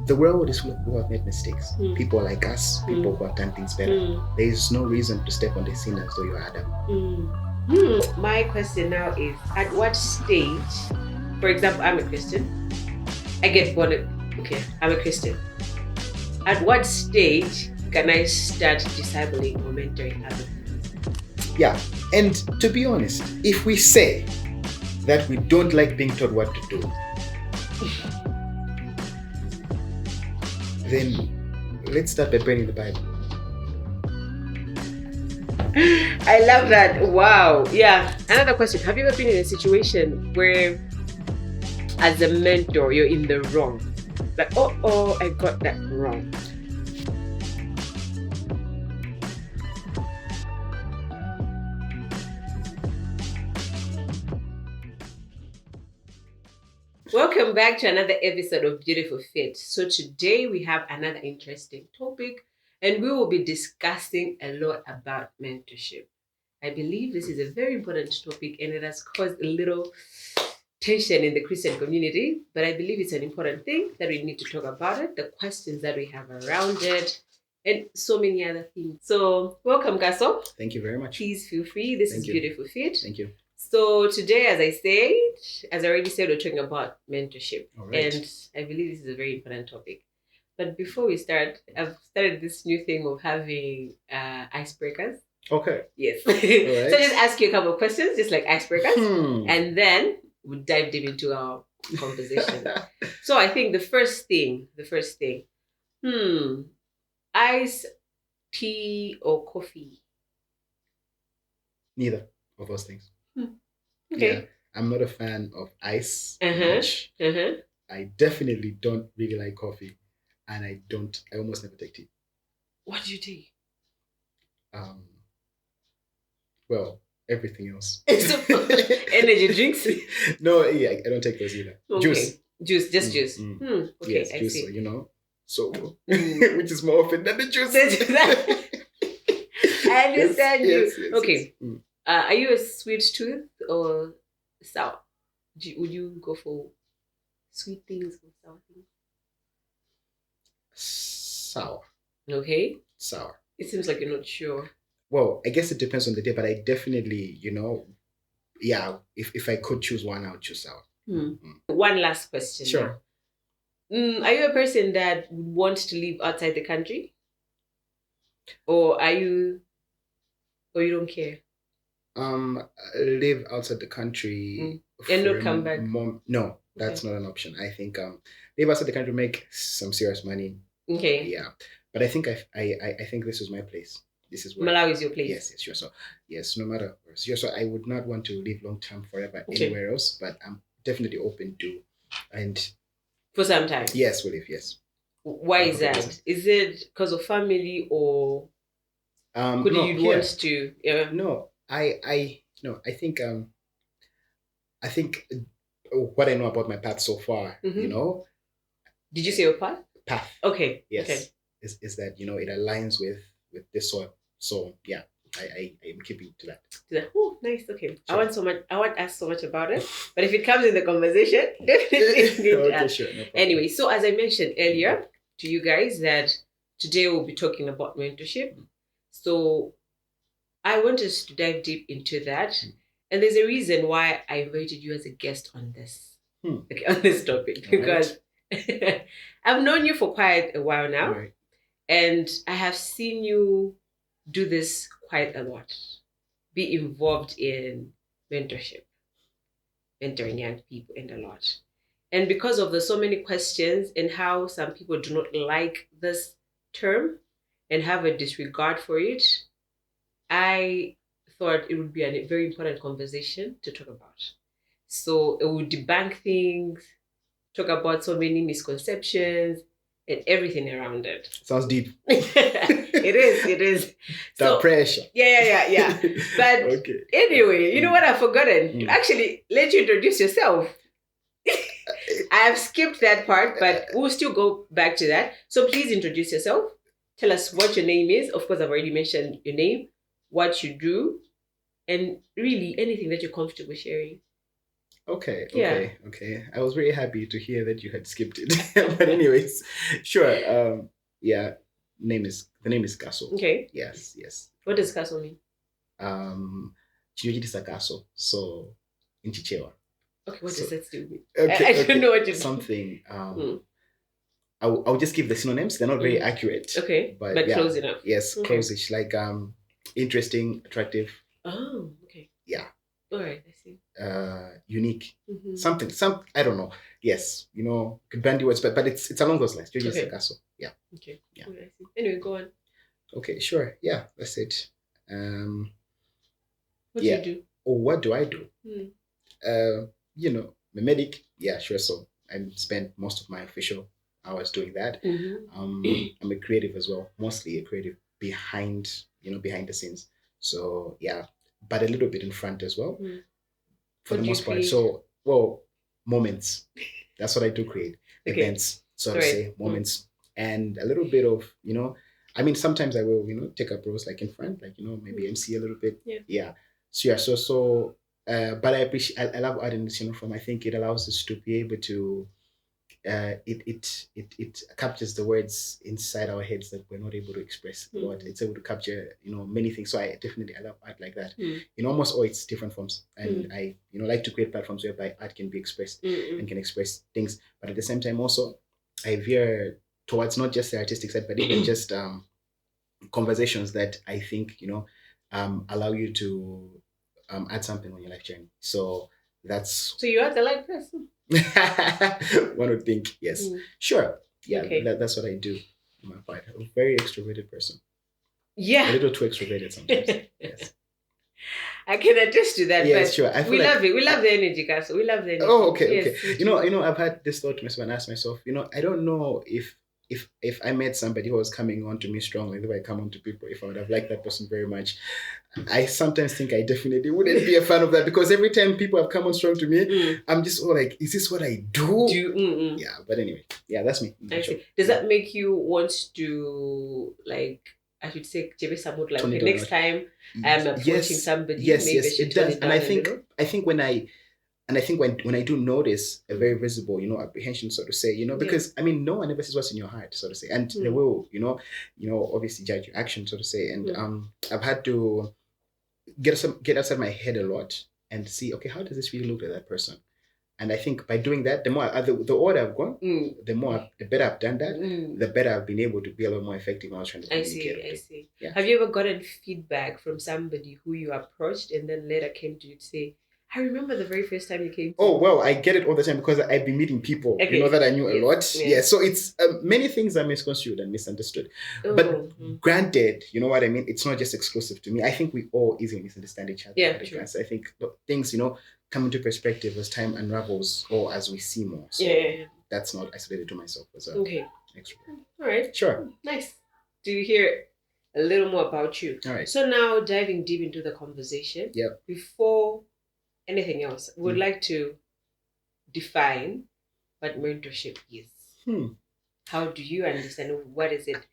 the world is full of people who have made mistakes. People like us, people who have done things better. There is no reason to step on the scene as though you're Adam. My question now is, at what stage, for example, I'm a Christian, I get born, okay, I'm a Christian. At what stage can I start discipling or mentoring other people? Yeah, and to be honest, if we say that we don't like being told what to do, then let's start by praying in the Bible. I love that. Wow. Yeah. Another question. Have you ever been in a situation where, as a mentor, you're in the wrong? Like, oh, I got that wrong. Welcome back to another episode of Beautiful Fit. So today we have another interesting topic, and we will be discussing a lot about mentorship. I believe this is a very important topic, and it has caused a little tension in the Christian community, but I believe it's an important thing that we need to talk about it, the questions that we have around it, and so many other things. So welcome, Kaso. Thank you very much. Please feel free. This is Beautiful Fit. Thank you. So today, as I already said, we're talking about mentorship. Right. And I believe this is a very important topic. But before we start, I've started this new thing of having icebreakers. Okay. Yes. Right. So just ask you a couple of questions, just like icebreakers. And then we'll dive deep into our conversation. So I think the first thing, ice, tea, or coffee? Neither of those things. Okay. Yeah, I'm not a fan of ice much. I definitely don't really like coffee, and I almost never take tea. What do you take? Well, everything else. Energy drinks? No, yeah, I don't take those either. Okay. Juice, just juice. Okay, yes, I juice, see. So which is more often than the juice. I understand you. Yes, okay. Yes. Are you a sweet tooth or sour? Would you go for sweet things or sour things? Sour. Okay. Sour. It seems like you're not sure. Well, I guess it depends on the day, but I definitely, if I could choose one, I would choose sour. One last question. Sure. Are you a person that would want to live outside the country? Or you don't care? Live outside the country and not come back. No, that's not an option. I think live outside the country, make some serious money. Okay. Yeah, but I think I think this is my place. This is where Malawi is your place. Yes, sure. So yes, no matter. So I would not want to live long term forever anywhere else, but I'm definitely open to, and for some time. Yes, we'll live. Yes. Why is that? Is it because of family or could you want to? Yeah. No. I think what I know about my path so far, Did you say your path? Path. Okay. Yes. Okay. Is that it aligns with this soil. So yeah, I am keeping to that. Oh, nice. Okay. Sure. I want to ask so much about it, but if it comes in the conversation, definitely. Okay, sure. No problem. Anyway, so as I mentioned earlier to you guys that today we'll be talking about mentorship. So I want us to dive deep into that. And there's a reason why I invited you as a guest on this, on this topic, because I've known you for quite a while now. Right. And I have seen you do this quite a lot. Be involved in mentorship, mentoring young people, and a lot. And because of the so many questions and how some people do not like this term and have a disregard for it, I thought it would be a very important conversation to talk about. So it would debunk things, talk about so many misconceptions and everything around it. Sounds deep. It is. The pressure. Yeah. But okay. Anyway, you know what I've forgotten? Actually, let you introduce yourself. I have skipped that part, but we'll still go back to that. So please introduce yourself. Tell us what your name is. Of course, I've already mentioned your name, what you do, and really anything that you're comfortable sharing. Okay. I was very happy to hear that you had skipped it. But anyways, sure. Yeah, the name is Kaso. Okay. Yes. What does Kaso mean? Chinojitisa Kaso. So in Chichewa. Okay, what does that do mean? Okay. I don't know what you something. I'll just give the synonyms. They're not very accurate. Okay, but yeah, close enough. Yes, close-ish. Like interesting, attractive. Oh, okay. Yeah. All right, I see. Unique. Something. I don't know. Yes, could bandy words, but it's along those lines. Jojo Sakaso. Yeah. Okay. Yeah. I see. Anyway, go on. Okay, sure. Yeah, that's it. What do you do? What do I do? I'm a medic. Yeah, sure. So I spend most of my official hours doing that. I'm a creative as well, mostly a creative behind the scenes. So yeah, but a little bit in front as well, for the most part. So moments. That's what I do create. Events, so to say, moments, and a little bit of I mean, sometimes I will take up roles like in front, like maybe MC a little bit. Yeah. So yeah, so but I love art in this form. I think it allows us to be able to it captures the words inside our heads that we're not able to express. It's able to capture many things. So I love art like that. In almost all its different forms, and I like to create platforms whereby art can be expressed and can express things. But at the same time, also I veer towards not just the artistic side, but even just conversations that I think allow you to add something on your life journey. So that's. So you are the light person. One would think, yes. Sure. Yeah, that's what I do in my part. I'm a very extroverted person. Yeah. A little too extroverted sometimes. Yes. I can attest to that. Yes, sure. We love it. We love the energy, Kaso. We love the energy. Oh, okay. I've had this thought to myself and asked myself, I don't know if I met somebody who was coming on to me strongly, the way I come on to people, if I would have liked that person very much. I sometimes think I definitely wouldn't be a fan of that, because every time people have come on strong to me, I'm just all like, is this what I do? Yeah, but anyway, yeah, that's me. I see. Does that make you want to, like, I should say, like, okay, next time I'm approaching somebody, maybe I should turn it down I think when I do notice a very visible, apprehension, so to say, because I mean, no one ever says what's in your heart, so to say, and they will, obviously judge your action, so to say, and I've had to get outside my head a lot and see, okay, how does this really look to that person? And I think by doing that, the more the older I've gone, the better I've done that, the better I've been able to be a lot more effective when I was trying to communicate. I see. Yeah. Have you ever gotten feedback from somebody who you approached and then later came to you to say, I remember the very first time you came to me. Well, I get it all the time because I've been meeting people, that I knew a lot. Yeah, so it's many things are misconstrued and misunderstood. But granted, you know what I mean? It's not just exclusive to me. I think we all easily misunderstand each other. Yeah, true. I think things, come into perspective as time unravels or as we see more. So that's not isolated to myself as well. Okay. Excellent. All right. Sure. Nice. Do you hear a little more about you? All right. So now diving deep into the conversation. Yeah. Before anything else, we would like to define what mentorship is. How do you understand? What is it?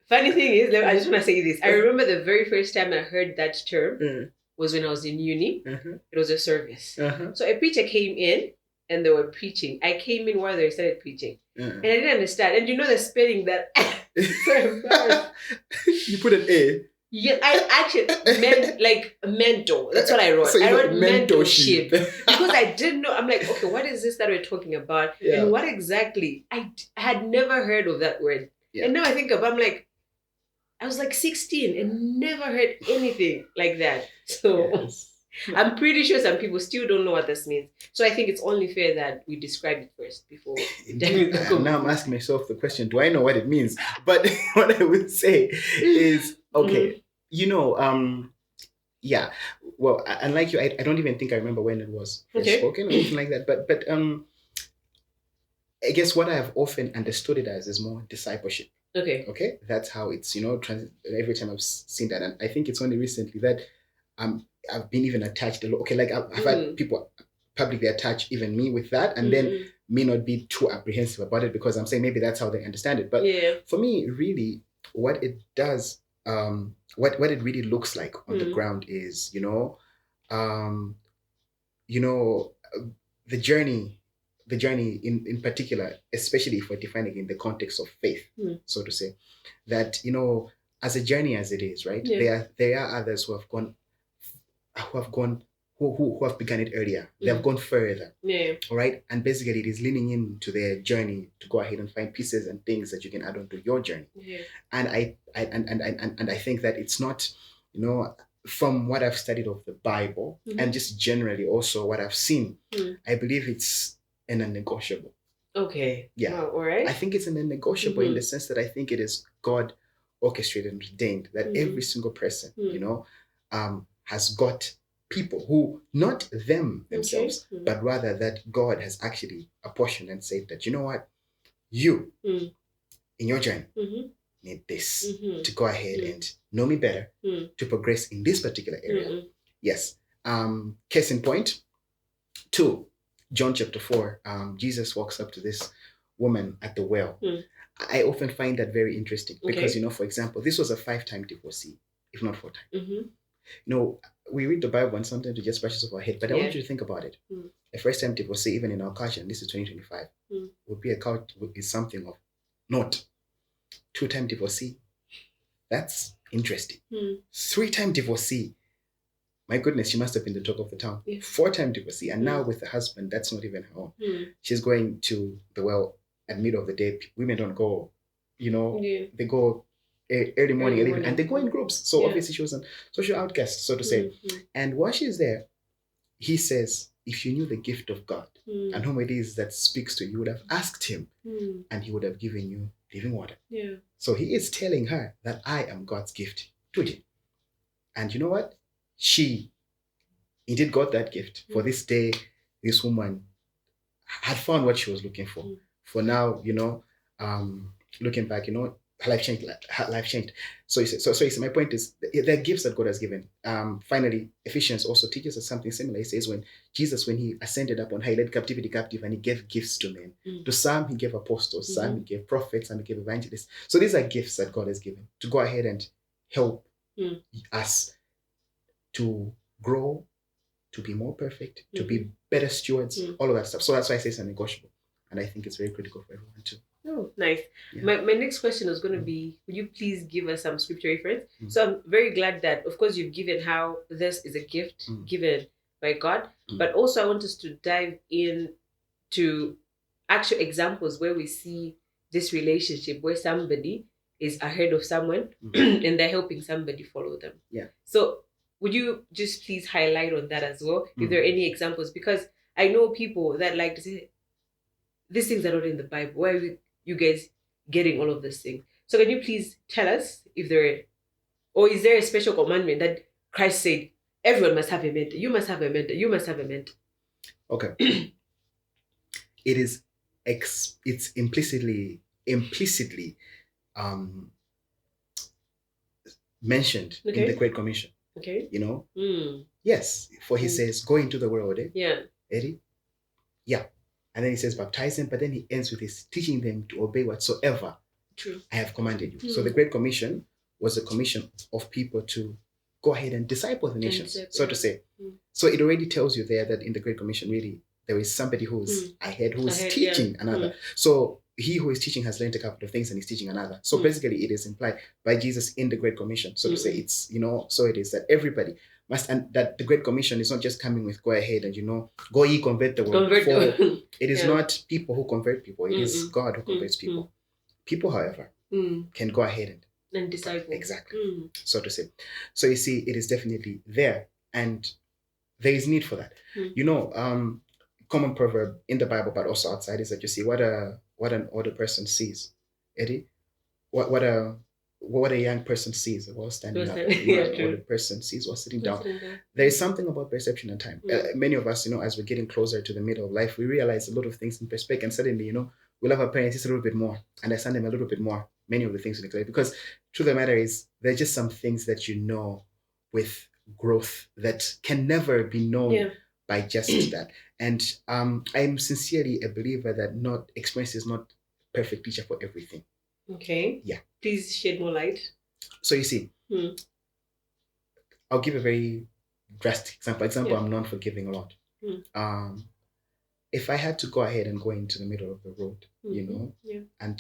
Funny thing is, I just want to say this. I remember the very first time I heard that term was when I was in uni. It was a service. So a preacher came in and they were preaching. I came in while they started preaching. And I didn't understand. And the spelling that... You put an A. Yeah, I actually meant like mentor. That's what I wrote. So I wrote mentorship because I didn't know. I'm like, okay, what is this that we're talking about? Yeah. And what exactly? I had never heard of that word. Yeah. And now I think of, I'm like, I was like 16 and never heard anything like that. So yes. I'm pretty sure some people still don't know what this means. So I think it's only fair that we describe it first before. Now I'm asking myself the question, do I know what it means? But what I would say is, okay, yeah. Well, unlike you, I don't even think I remember when it was first spoken or anything like that. But I guess what I have often understood it as is more discipleship. Okay. That's how it's, every time I've seen that. And I think it's only recently that I've been even attached a lot. Okay, like I've had people publicly attach even me with that, and then me not be too apprehensive about it because I'm saying maybe that's how they understand it. But for me, really, what it does, what it really looks like on the ground is, the journey in particular, especially if we're defining in the context of faith, so to say, that, as a journey as it is, right? There are others who have gone who have begun it earlier. They have gone further. All right. And basically it is leaning into their journey to go ahead and find pieces and things that you can add on to your journey. And I think that it's not, from what I've studied of the Bible and just generally also what I've seen, I believe it's a non-negotiable. Okay. Yeah. All right. I think it's a non-negotiable in the sense that I think it is God orchestrated and ordained that every single person, has got people who, not them themselves, but rather that God has actually apportioned and said that, you know what, you in your journey need this to go ahead and know me better, to progress in this particular area. Yes. Case in point, 2, John chapter 4, Jesus walks up to this woman at the well. I often find that very interesting because, for example, this was a 5-time divorcee, if not 4 times. We read the Bible and sometimes we just brushes off our head, but I want you to think about it. A first-time divorcee, even in our culture, and this is 2025, would be something of note. 2-time divorcee, that's interesting. 3-time divorcee, my goodness, she must have been the talk of the town. 4-time divorcee, and now with a husband, that's not even her own. She's going to the well at middle of the day. Women don't go, they go early morning, and they go in groups. So obviously she was a social outcast, so to say. And while she's there, he says, if you knew the gift of God and whom it is that speaks to you, you would have asked him and he would have given you living water. So he is telling her that I am God's gift to you. And you know what? She indeed got that gift. For this day, this woman had found what she was looking for. For now, looking back, her life changed. Her life changed. So you say, my point is, there are gifts that God has given. Finally, Ephesians also teaches us something similar. He says, when he ascended up on high, he led captivity captive, and he gave gifts to men. To some, he gave apostles, some he gave prophets, some he gave evangelists. So these are gifts that God has given to go ahead and help us to grow, to be more perfect, to be better stewards, all of that stuff. So that's why I say it's non-negotiable. And I think it's very critical for everyone too. Oh, nice. Yeah. My next question was going to be, would you please give us some scripture reference? So I'm very glad that, of course, you've given how this is a gift given by God, but also I want us to dive in to actual examples where we see this relationship where somebody is ahead of someone and they're helping somebody follow them. Yeah. So would you just please highlight on that as well? If there are any examples, because I know people that like to say, these things are not in the Bible. Why are you guys getting all of these things? So can you please tell us if is there a special commandment that Christ said, everyone must have a mentor. You must have a mentor. You must have a mentor. Okay. It's implicitly mentioned in the Great Commission. Okay. Yes, for he says, go into the world. Yeah. Eddie? Yeah. And then he says, baptize them, but then he ends with his teaching them to obey whatsoever I have commanded you. So the Great Commission was a commission of people to go ahead and disciple the nations, so to say. So it already tells you there that in the Great Commission, really, there is somebody who's ahead, who's teaching another. So he who is teaching has learned a couple of things and is teaching another. So basically it is implied by Jesus in the Great Commission. So to say, it's, so it is that everybody must, and that the Great Commission is not just coming with go ahead and, go ye convert the world. It is not people who convert people. It is God who converts people. People, however, can go ahead and disciple. Exactly. So to say. So you see, it is definitely there. And there is need for that. Common proverb in the Bible, but also outside, is that you see what an older person sees. Eddie? What a young person sees while standing up. An older person sees while sitting down. There is something about perception and time. Many of us, as we're getting closer to the middle of life, we realize a lot of things in perspective, and suddenly, we love our parents just a little bit more, understand them a little bit more, many of the things in the life. Because truth of the matter is, there are just some things that with growth that can never be known by just that. And I'm sincerely a believer that experience is not perfect teacher for everything. Okay. Yeah. Please shed more light. So you see, I'll give a very drastic example. I'm known for giving a lot. if I had to go ahead and go into the middle of the road, and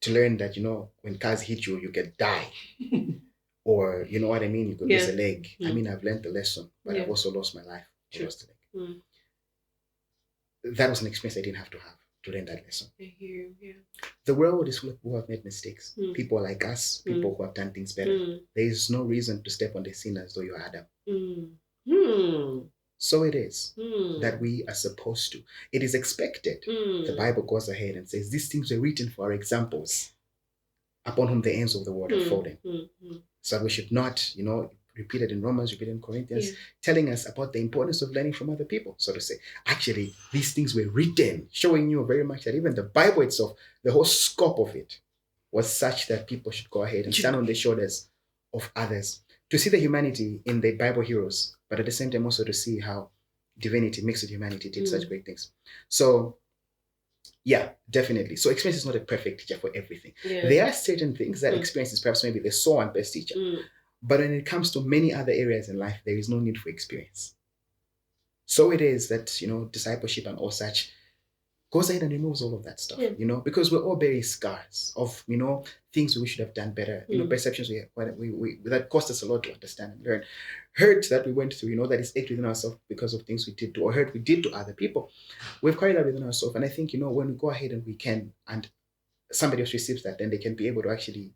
to learn that, when cars hit you, you can die. Or, you know what I mean? You could lose a leg. I mean, I've learned the lesson, but I've also lost my life. I lost a leg. That was an experience I didn't have to learn that lesson. I hear you, yeah. The world is full of people who have made mistakes. People like us, people who have done things better. There is no reason to step on the scene as though you're Adam. So it is that we are supposed to. It is expected. The Bible goes ahead and says, these things were written for our examples, upon whom the ends of the world are fallen. So we should not, repeated in Romans, repeated in Corinthians, telling us about the importance of learning from other people, so to say. Actually, these things were written, showing you very much that even the Bible itself, the whole scope of it was such that people should go ahead and stand on the shoulders of others, to see the humanity in the Bible heroes, but at the same time also to see how divinity mixed with humanity did such great things. So, yeah, definitely. So experience is not a perfect teacher for everything. There are certain things that experiences, perhaps maybe the sole and best teacher. But when it comes to many other areas in life, there is no need for experience. So it is that, discipleship and all such goes ahead and removes all of that stuff, because we're all bearing scars of, things we should have done better, perceptions we that cost us a lot to understand and learn, hurt that we went through, that is ached within ourselves because of things we did to, or hurt we did to other people. We've carried that within ourselves. And I think, when we go ahead and we can, and somebody else receives that, then they can be able to actually,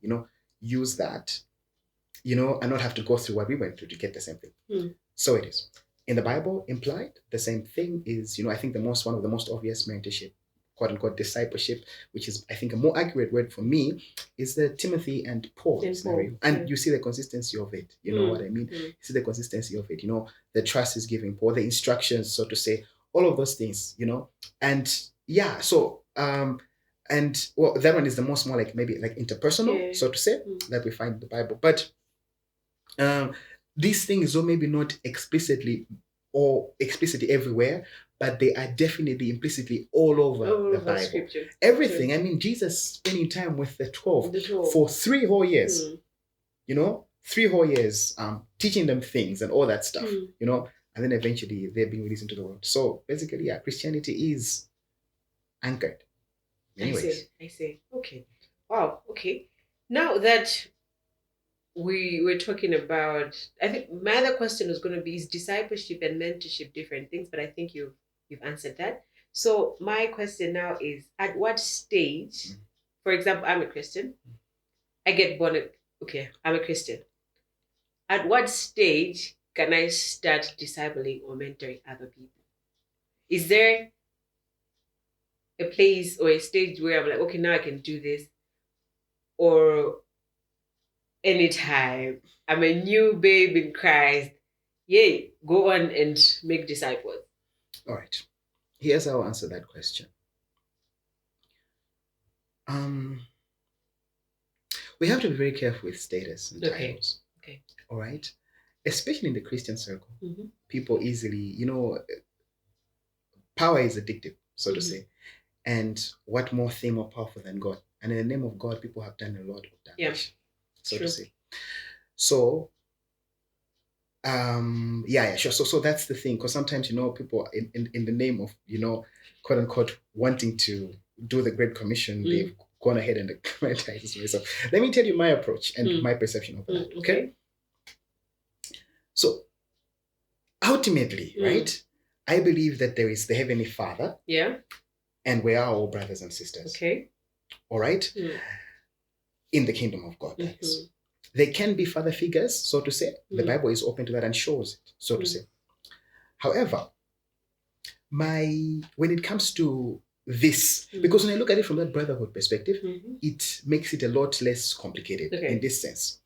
use that, and not have to go through what we went through to get the same thing. So it is. In the Bible, implied, the same thing is, I think one of the most obvious mentorship, quote unquote, discipleship, which is, I think, a more accurate word for me, is the Timothy and Paul scenario. And you see the consistency of it. You know what I mean? You see the consistency of it. The trust is giving Paul, the instructions, so to say, all of those things, And yeah, so, and well, that one is the most more like maybe like interpersonal, so to say, that we find in the Bible. But these things are maybe not explicitly everywhere, but they are definitely implicitly all over the Bible. Scripture. Everything. Sure. I mean, Jesus spending time with the 12 for 3 whole years, 3 whole years, teaching them things and all that stuff, and then eventually they're being released into the world. So basically, yeah, Christianity is anchored. Anyways. I see. Okay. Wow. Okay. Now that we were talking about, I think my other question was going to be, is discipleship and mentorship different things? But I think you've answered that. So my question now is, at what stage, for example, I'm a Christian, I get born, okay, I'm a Christian. At what stage can I start discipling or mentoring other people? Is there a place or a stage where I'm like, okay, now I can do this? Or anytime I'm a new babe in Christ, yay, go on and make disciples? All right. Here's how I'll answer that question. We have to be very careful with status and titles. Okay. All right. Especially in the Christian circle, people easily, power is addictive, so to say. And what more thing more powerful than God? And in the name of God, people have done a lot of damage, so to say. So, sure. So that's the thing, because sometimes, people in the name of, quote unquote, wanting to do the Great Commission, they've gone ahead and acclimatized me. So let me tell you my approach and my perception of that. Okay. So ultimately, right, I believe that there is the Heavenly Father. Yeah. And we are all brothers and sisters. Okay. All right. In the kingdom of God, that is. There can be father figures, so to say. The Bible is open to that and shows it, so to say. However, when it comes to this, because when I look at it from that brotherhood perspective, it makes it a lot less complicated in this sense.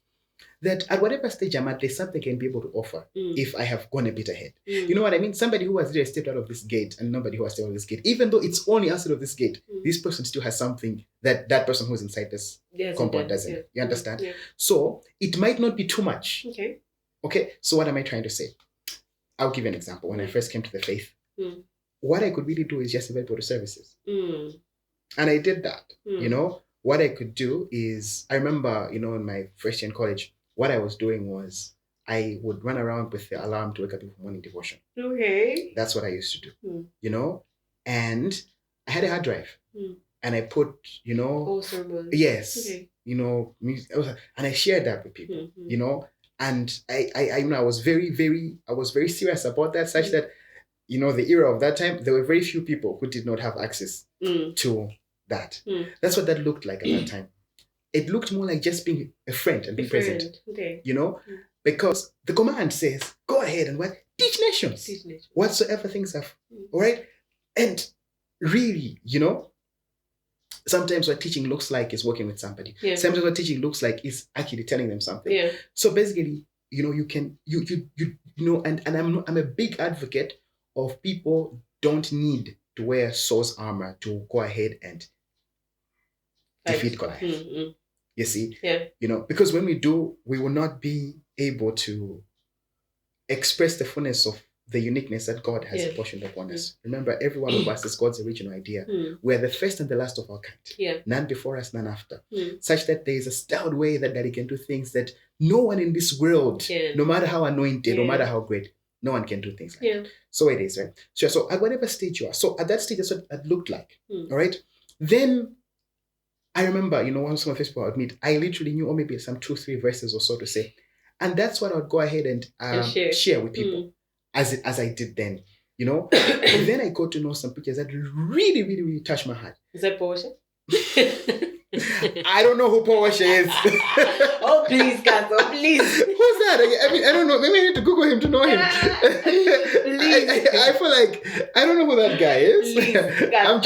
That at whatever stage I'm at, there's something I can be able to offer if I have gone a bit ahead. You know what I mean? Somebody who has really stepped out of this gate and nobody who has stepped out of this gate, even though it's only outside of this gate, this person still has something that person who's inside this compound doesn't. Yeah. You understand? Yeah. So it might not be too much. Okay. So what am I trying to say? I'll give you an example. When I first came to the faith, what I could really do is just invite people to services. And I did that. What I could do is, I remember, in my first year in college, what I was doing was I would run around with the alarm to wake up for morning devotion. Okay. That's what I used to do, you know? And I had a hard drive. And I put, you know, sermons. Yes, Okay. you know, music, and I shared that with people, you know, and I, you know, I was very serious about that, such that, you know, the era of that time, there were very few people who did not have access to that. That's what that looked like at that time. It looked more like just being a friend and being present, okay. you know, because the command says, go ahead and what? Teach nations. Whatsoever things have, all right? And really, you know, sometimes what teaching looks like is working with somebody. Sometimes what teaching looks like is actually telling them something. So basically, you know, you can you know, and I'm a big advocate of people don't need to wear Saul's armor to go ahead and defeat Goliath. You see? You know, because when we do, we will not be able to express the fullness of the uniqueness that God has apportioned upon us. Remember, every one of us is God's original idea. We are the first and the last of our kind. None before us, none after. Such that there is a styled way that Daddy can do things that no one in this world, no matter how anointed, no matter how great, no one can do things like that. So it is, right? So at whatever stage you are. So at that stage, that's what it looked like. All right? Then I remember, you know, once some of these people I would meet, I literally knew, or maybe some 2-3 verses or so to say. And that's what I would go ahead and share with people as I did then, you know. And then I got to know some pictures that really touched my heart. Is that Portia? I don't know who Portia is. Oh, please, Kaso, please. Who's that? I mean, I don't know. Maybe I need to Google him to know him. I feel like I don't know who that guy is. Please, I'm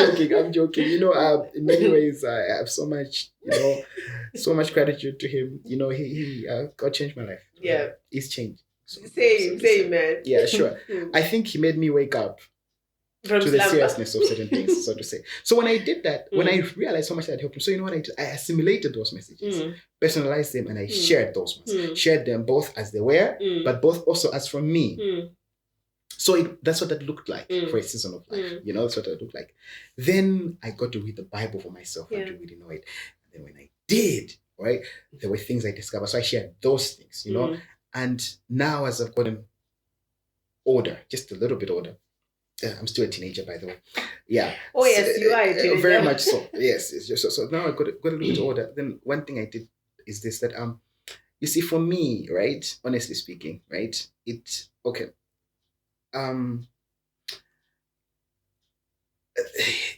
joking. You know, in many ways, I have so much, you know, so much gratitude to him. You know, he God changed my life. Yeah. He's changed. Same, man. Yeah, sure. I think he made me wake up to the seriousness of certain things, so to say. So when I did that, when I realized how much that helped me, so you know what I did? I assimilated those messages, personalized them, and I shared those ones. Shared them both as they were, but both also as from me. So that's what that looked like for a season of life. You know, that's what that looked like. Then I got to read the Bible for myself and to really know it. And then when I did, right, there were things I discovered. So I shared those things, you know. And now as I've gotten older, just a little bit older, I'm still a teenager, by the way. Yeah. Oh, yes, you are a teenager. Very much so. Yes. So now I got a little bit older. Then one thing I did is this, that you see, for me, right, honestly speaking, right,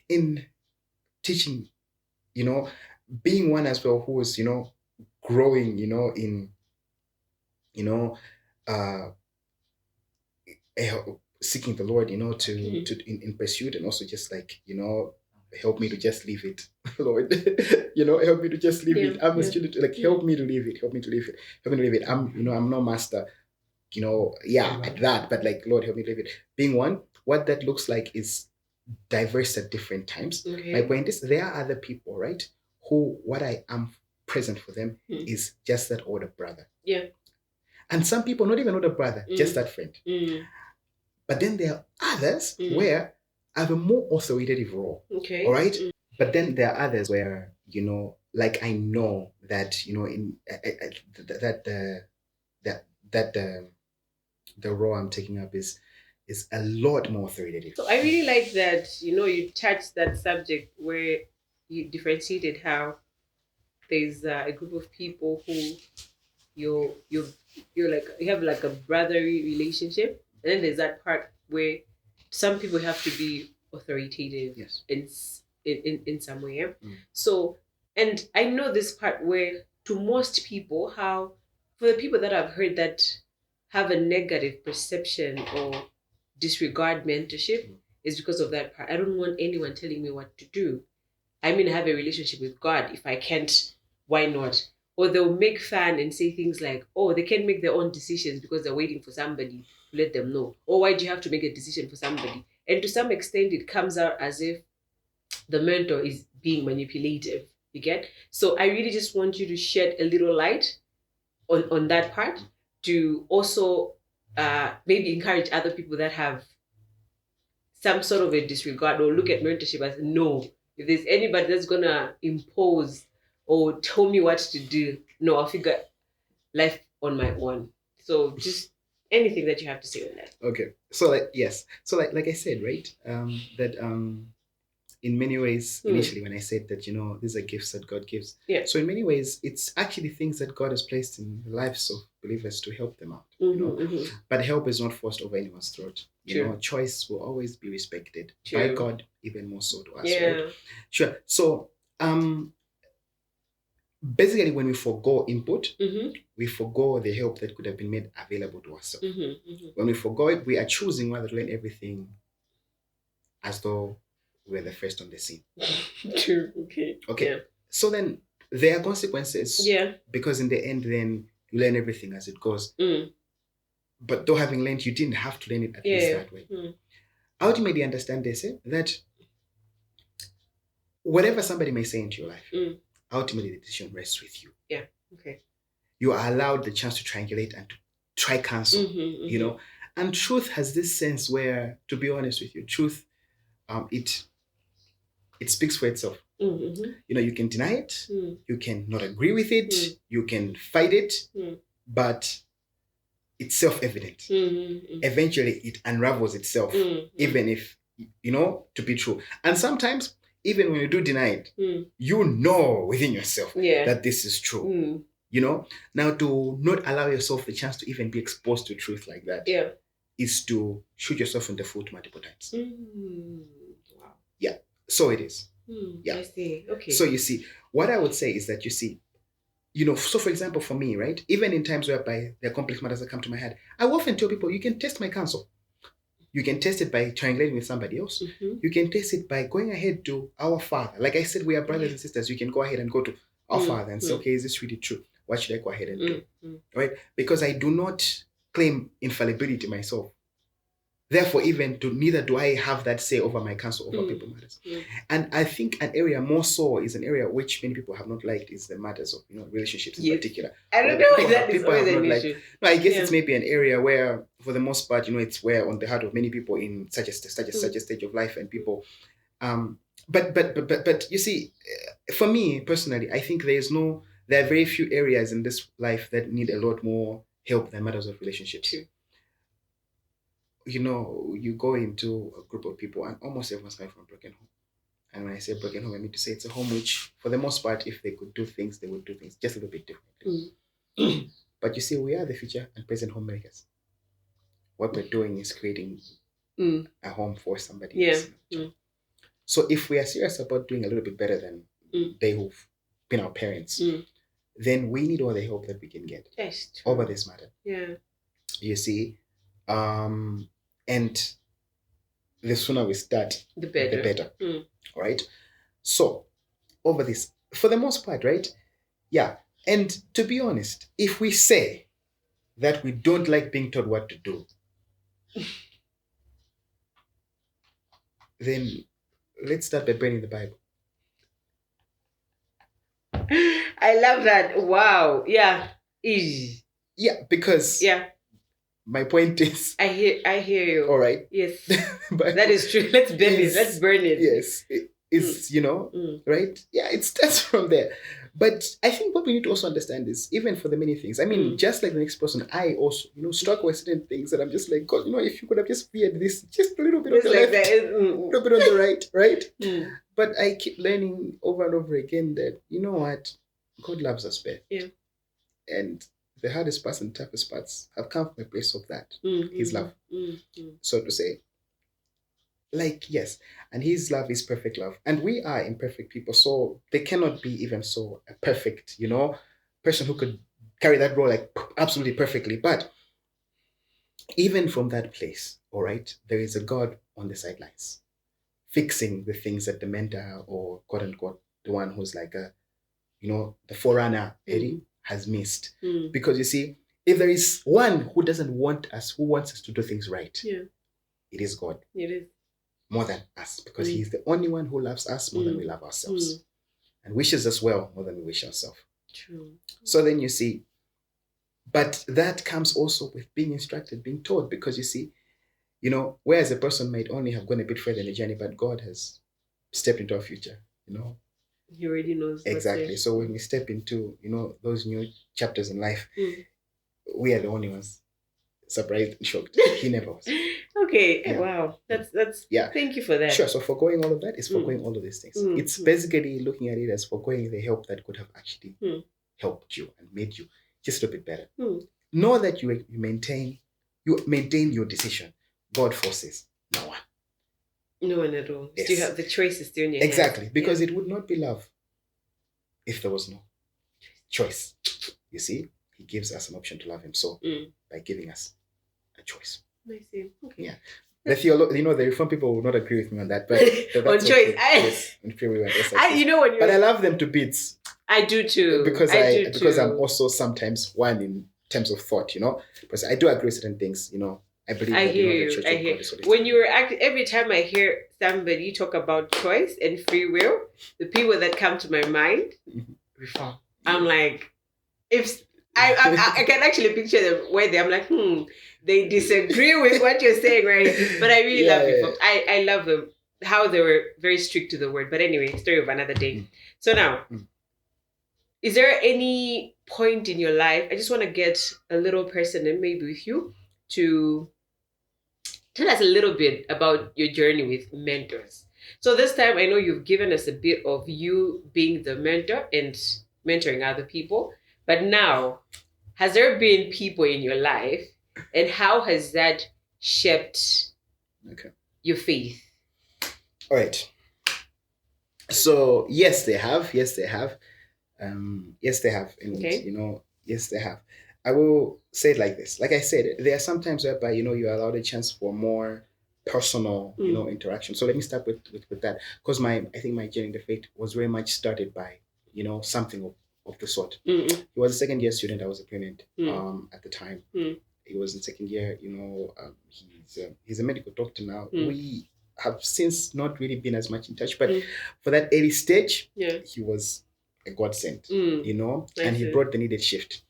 in teaching, you know, being one as well who is, you know, growing, you know, in, you know, seeking the Lord, you know, to in pursuit, and also just like, you know, help me to just leave it, Lord. You know, help me to just leave it. I'm a student, like help me to leave it. Help me to leave it. I'm, you know, I'm no master, you know, at that, but like, Lord, help me to leave it. Being one, what that looks like is diverse at different times. My point is, there are other people, right, who what I am present for them is just that older brother. And some people, not even older brother, just that friend. But then there are others where I have a more authoritative role. All right. But then there are others where, you know, like I know that, you know, in the role I'm taking up is a lot more authoritative. So I really like that, you know, you touched that subject where you differentiated how there's a group of people who you're like, you have like a brotherly relationship, and then there's that part where some people have to be authoritative in some way. So, and I know this part where to most people, how for the people that I've heard that have a negative perception or disregard mentorship is because of that part. I don't want anyone telling me what to do. I mean, I have a relationship with God. If I can't, why not? Or they'll make fun and say things like, oh, they can't make their own decisions because they're waiting for somebody to let them know. Or why do you have to make a decision for somebody? And to some extent, it comes out as if the mentor is being manipulative. You get? So I really just want you to shed a little light on that part, to also maybe encourage other people that have some sort of a disregard or look at mentorship as, no, if there's anybody that's going to impose or tell me what to do, no, I'll figure life on my own. So just anything that you have to say on that. Okay. So like I said, right? That in many ways, initially when I said that, these are gifts that God gives. Yeah. So in many ways, it's actually things that God has placed in the lives of believers to help them out. But help is not forced over anyone's throat. Choice will always be respected by God, even more so to us. Yeah. Right? Sure. So basically, when we forgo input, we forgo the help that could have been made available to ourselves. When we forgo it, we are choosing whether to learn everything as though we're the first on the scene. True. Okay. Yeah. So then there are consequences. Yeah. Because in the end, then you learn everything as it goes. But though having learned, you didn't have to learn it at least that way. Ultimately, understand this, that whatever somebody may say into your life, ultimately the decision rests with you. Yeah. Okay. You are allowed the chance to triangulate and to try counsel. And truth has this sense where, to be honest with you, truth, it speaks for itself. You can deny it, you can not agree with it, you can fight it, but it's self-evident. Eventually it unravels itself, even if, to be true. And sometimes, even when you do deny it, you know within yourself that this is true. Now, to not allow yourself the chance to even be exposed to truth like that is to shoot yourself in the foot multiple times. Wow. Yeah. So it is. Yeah. I see. Okay. So you see, what I would say is that so for example, for me, right, even in times whereby there are complex matters that come to my head, I often tell people, you can test my counsel. You can test it by triangulating with somebody else. You can test it by going ahead to our Father. Like I said, we are brothers and sisters. You can go ahead and go to our Father and say, okay, is this really true? What should I go ahead and do? Right? Because I do not claim infallibility myself. Therefore, neither do I have that say over my counsel over people matters. And I think an area more so is an area which many people have not liked is the matters of relationships in particular. I don't know if that is always an issue. No, I guess it's maybe an area where, for the most part, it's where on the heart of many people in such a stage of life and people. But you see, for me personally, I think there are very few areas in this life that need a lot more help than matters of relationships. True. You go into a group of people and almost everyone's coming from a broken home. And when I say broken home, I mean to say it's a home which, for the most part, if they could do things, they would do things just a little bit differently. But you see, we are the future and present homemakers. What we're doing is creating a home for somebody else. So if we are serious about doing a little bit better than they who've been our parents, then we need all the help that we can get over this matter. Yeah. You see, and the sooner we start, the better. All right. So over this, for the most part, right? Yeah. And to be honest, if we say that we don't like being told what to do, then let's start by burning the Bible. I love that. Wow. Yeah. Yeah, because my point is, I hear you. All right. Yes. That is true. Let's burn it. Let's burn it. Yes. It's right? Yeah, it starts from there. But I think what we need to also understand is, even for the many things, I mean, just like the next person, I also, struck with certain things that I'm just like, God, if you could have just veered this just a little bit on the left, a little bit on the right, right? But I keep learning over and over again that, you know what? God loves us best. Yeah. And the hardest parts and toughest parts have come from a place of that, His love, so to say. Like, yes, and His love is perfect love. And we are imperfect people, so there cannot be even so a perfect, person who could carry that role like absolutely perfectly. But even from that place, all right, there is a God on the sidelines, fixing the things that the mentor or quote unquote, the one who's like the forerunner, Eddie, has missed. Because you see, if there is one who doesn't want us, who wants us to do things right, it is God. It is. More than us, because He is the only one who loves us more than we love ourselves, and wishes us well more than we wish ourselves. True. So then you see, but that comes also with being instructed, being taught, because you see, whereas a person might only have gone a bit further in the journey, but God has stepped into our future, He already knows. Exactly. So when we step into, those new chapters in life, we are the only ones surprised and shocked. He never was. Okay. Yeah. Wow. That's Yeah. Thank you for that. Sure. So foregoing all of that is foregoing all of these things. It's basically looking at it as foregoing the help that could have actually helped you and made you just a bit better. Know that you maintain your decision. God forces no one. No one at all. Yes. Still have the choice is still in your Exactly, hand. because it would not be love if there was no choice. You see, He gives us an option to love Him so by giving us a choice. I see. Okay. Yeah. The Reformed people will not agree with me on that, but on choice, okay. Yes, on free will. But I love them to bits. I do too. Because I'm also sometimes one in terms of thought, because I do agree with certain things, I believe I that hear you. the I hear when you're every time I hear somebody talk about choice and free will, the people that come to my mind, Reform. I'm like, if I can actually picture them where I'm like, they disagree with what you're saying, right? But I really love Reform. I love them, how they were very strict to the word. But anyway, story of another day. So now, is there any point in your life? I just want to get a little person and maybe with you to tell us a little bit about your journey with mentors. So this time, I know you've given us a bit of you being the mentor and mentoring other people. But now, has there been people in your life, and how has that shaped your faith? All right. So yes, they have. Yes, they have. And yes, they have. I will say it like this. Like I said, there are some times whereby, you're allowed a chance for more personal, interaction. So let me start with that. Because I think my journey in the faith was very much started by, something of the sort. He was a second year student. I was a pregnant at the time. He was in second year, he's a medical doctor now. We have since not really been as much in touch, but for that early stage, he was a godsend, and he brought the needed shift.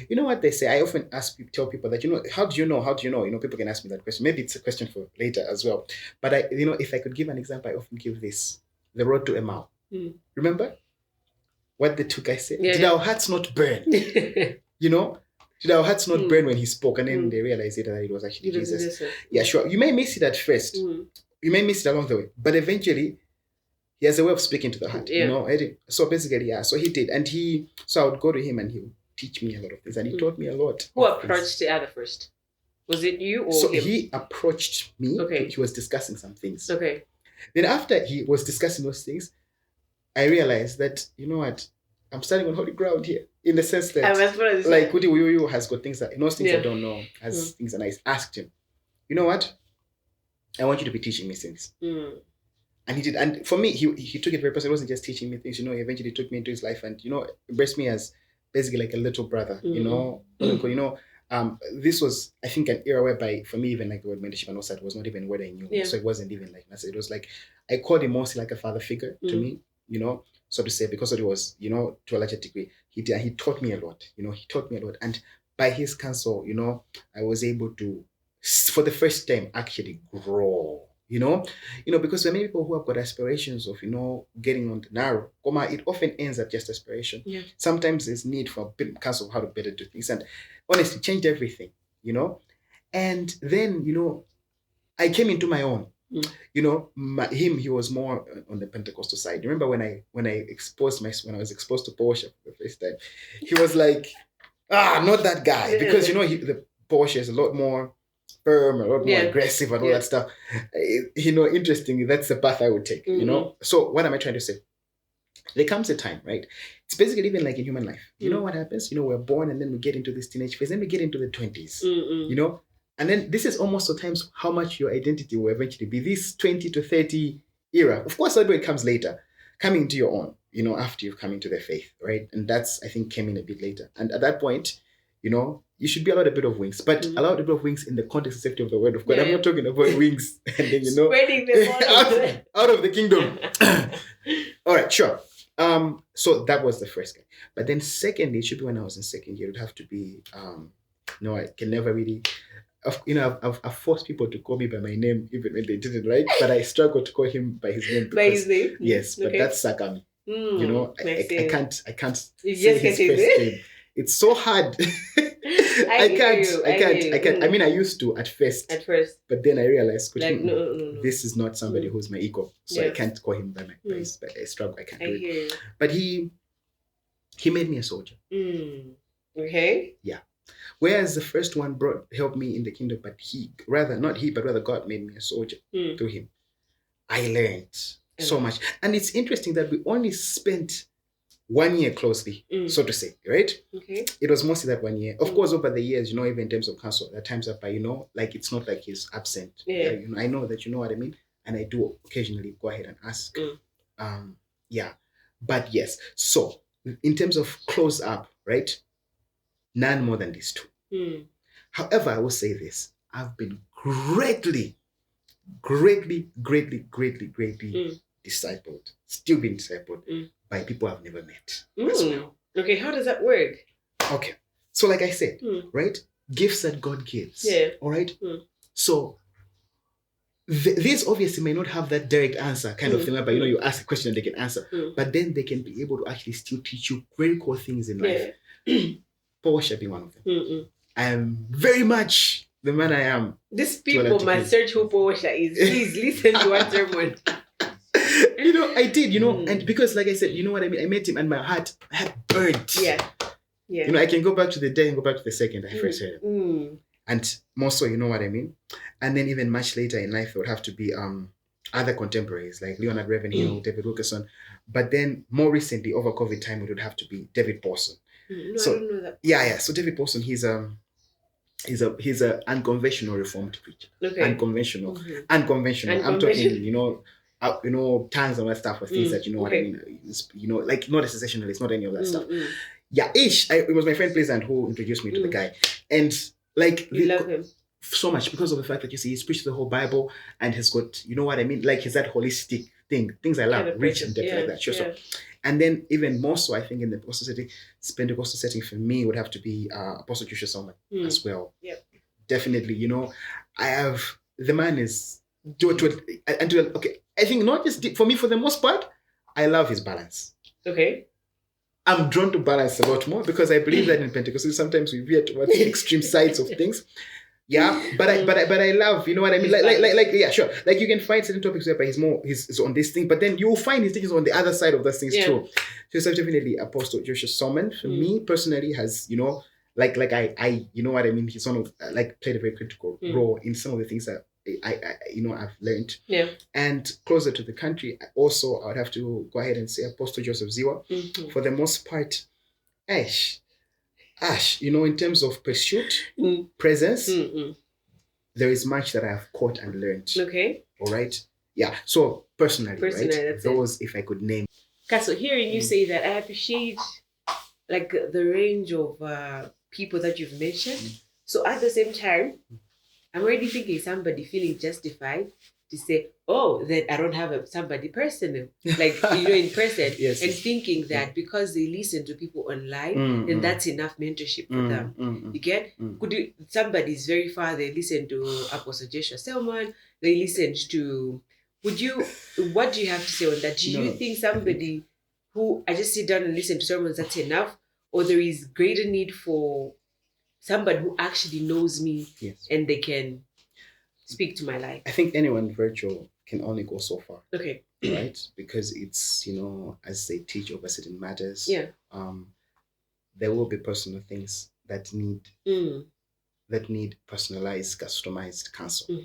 You know what they say? I often tell people that, how do you know? People can ask me that question. Maybe it's a question for later as well. But if I could give an example, I often give this: the road to Emau. Remember what the two guys said? Did our hearts not burn? Did our hearts not burn when he spoke? And then they realized that it was actually Jesus. Yeah, sure. You may miss it at first. You may miss it along the way, but eventually he has a way of speaking to the heart, So basically, so he did. And so I would go to him and he would teach me a lot of things. And he taught me a lot. Who approached the other first? Was it you or him? He approached me. Okay. He was discussing some things. Okay. Then after he was discussing those things, I realized that, you know what, I'm standing on holy ground here. In the sense that, like, Kuti Uyuyu has got things that, things I don't know, has things that I asked him, you know what, I want you to be teaching me things. And he did. And for me, he took it very personally. He wasn't just teaching me things, he eventually took me into his life and, embraced me as basically like a little brother, this was, I think, an era whereby, for me, even like the word mentorship and all that was not even what I knew. Yeah. So it wasn't even like, it was like, I called him mostly like a father figure to me, so to say, because it was, to a larger degree. He taught me a lot, And by his counsel, I was able to, for the first time, actually grow. Because there are many people who have got aspirations of, getting on the narrow, it often ends at just aspiration. Yeah. Sometimes there's need for a bit of counsel of how to better do things. And honestly, changed everything, And then, I came into my own. He was more on the Pentecostal side. Remember when I when I was exposed to Porsche for the first time, he was like, not that guy. Because, the Porsche is a lot more firm, a lot more aggressive and all that stuff. Interestingly, that's the path I would take, So what am I trying to say? There comes a time, right? It's basically even like in human life. You know what happens? We're born and then we get into this teenage phase, then we get into the 20s, And then this is almost the times how much your identity will eventually be. This 20 to 30 era. Of course, that way it comes later, coming into your own, after you've come into the faith, right? And that's, I think, came in a bit later. And at that point, you should be allowed a bit of wings, but allowed a bit of wings in the context of safety of the word of God. I'm not talking about wings and then, spreading the out of the kingdom. All right, sure. So that was the first guy. But then secondly, it should be when I was in second year. It would have to be, I can never really, I've forced people to call me by my name even when they didn't, right? But I struggle to call him by his name. By his name? Yes, but that's Sakami. I can't You say his first name. It's so hard. I can't. I mean, I used to at first, but then I realized, like, no. this is not somebody who's my equal, so I can't call him by his struggle. I can't do it. But he made me a soldier. Okay. Yeah. Whereas the first one helped me in the kingdom, but rather God made me a soldier through him. I learned so much. And it's interesting that we only spent 1 year closely, so to say, right? Okay. It was mostly that 1 year. Of course, over the years, even in terms of counsel, there are times that, like it's not like he's absent. Yeah. I know that you know what I mean, and I do occasionally go ahead and ask. Yeah, but yes. So in terms of close up, right? None more than these two. However, I will say this: I've been greatly discipled, still being discipled by people I've never met as well. Okay, how does that work? Okay, so like I said, right, gifts that God gives. Yeah. All right. So these obviously may not have that direct answer kind of thing, but you ask a question and they can answer, but then they can be able to actually still teach you very cool things in life. Porsche being one of them. I am very much the man I am. These people must search who Porsche is. Please listen to one sermon. I did, and because like I said, you know what I mean? I met him and my heart had burned. Yeah. I can go back to the day and go back to the second I first heard him. And more so, you know what I mean? And then even much later in life, it would have to be other contemporaries like Leonard Ravenhill, David Wilkerson. But then more recently, over COVID time, it would have to be David Paulson. No, I don't know that. Yeah. So David Paulson, he's a unconventional reformed preacher. Okay. Unconventional. I'm talking, tongues and all that stuff or things that what I mean. Like not a sensationalist, not any of that stuff. Yeah, it was my friend Pleasant who introduced me to the guy, and like you love him so much because of the fact that he's preached the whole Bible and has got what I mean, like he's that holistic things I love, rich and depth like that. Sure. So, and then even more so, I think in the Pentecostal setting for me would have to be Apostle Joshua Salmon as well. Yep. Definitely, I have the man is okay. I think not just for me, for the most part, I love his balance. Okay. I'm drawn to balance a lot more because I believe that in Pentecostal sometimes we veer towards the extreme sides of things. Yeah, but I love, you know what I mean? Like yeah, sure. Like you can find certain topics where he's on this thing, but then you'll find his things on the other side of those things too. So definitely Apostle Joshua Salmon for me personally has, like I you know what I mean? He's one of played a very critical role in some of the things that I've learned. Yeah. And closer to the country, also I would have to go ahead and say Apostle Joseph Ziwa. For the most part, Ash, in terms of pursuit, presence, there is much that I have caught and learned. Okay. All right. Yeah. So personally, right? Those, if I could name. Kaso, hearing you say that, I appreciate the range of people that you've mentioned. So at the same time, I'm already thinking somebody feeling justified to say, oh, then I don't have somebody personal, in person, yes. And thinking that because they listen to people online, then that's enough mentorship for them. You get? Somebody's very far, they listen to Apostle Joshua Selman, they listened to, what do you have to say on that? Do you think somebody who I just sit down and listen to sermons, that's enough? Or there is greater need for somebody who actually knows me and they can speak to my life? I think anyone virtual can only go so far. Okay. Right? Because it's, as they teach over certain matters, there will be personal things that need personalized, customized counsel.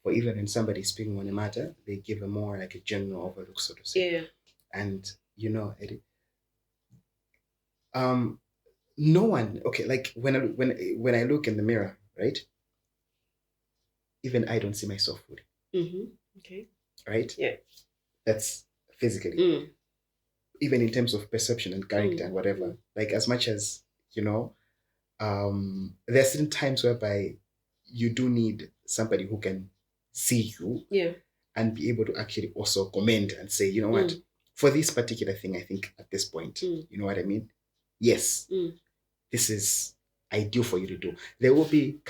Or even when somebody's speaking on a matter, they give a more like a general overlook, so to say. Yeah. And no one, okay, like when I look in the mirror, right? Even I don't see myself fully. Okay. Right? Yeah. That's physically. Even in terms of perception and character and whatever. Like as much as, there are certain times whereby you do need somebody who can see you and be able to actually also comment and say, you know what, for this particular thing, I think at this point, you know what I mean? Yes, this is ideal for you to do. There will be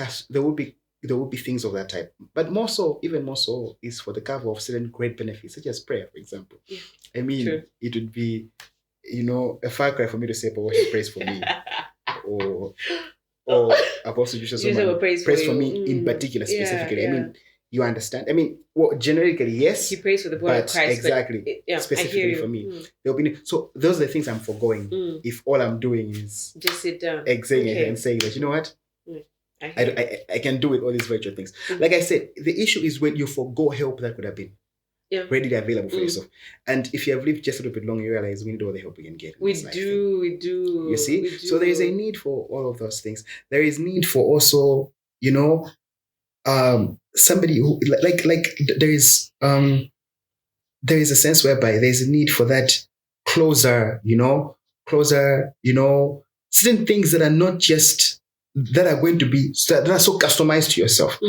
things of that type, but even more so is for the cover of certain great benefits, such as prayer, for example. Yeah. I mean, It would be, a far cry for me to say, but what she prays for me, or or Apostle Joshua You Soman prays prays for for you. me in particular, specifically. Yeah. I mean, you understand? I mean, well, generically, yes. He prays for the body of But Christ. exactly, But, specifically for me. There'll be so those are the things I'm foregoing. If all I'm doing is just sit down, and saying that, you know what? I can do it, all these virtual things. Like I said, the issue is when you forego help that could have been readily available for yourself. And if you have lived just a little bit longer, you realize we need all the help we can get. We do. You see? So there is a need for all of those things. There is need for also, somebody who like there is a sense whereby there's a need for that closer, certain things that are not just that are going to be that are so customized to yourself.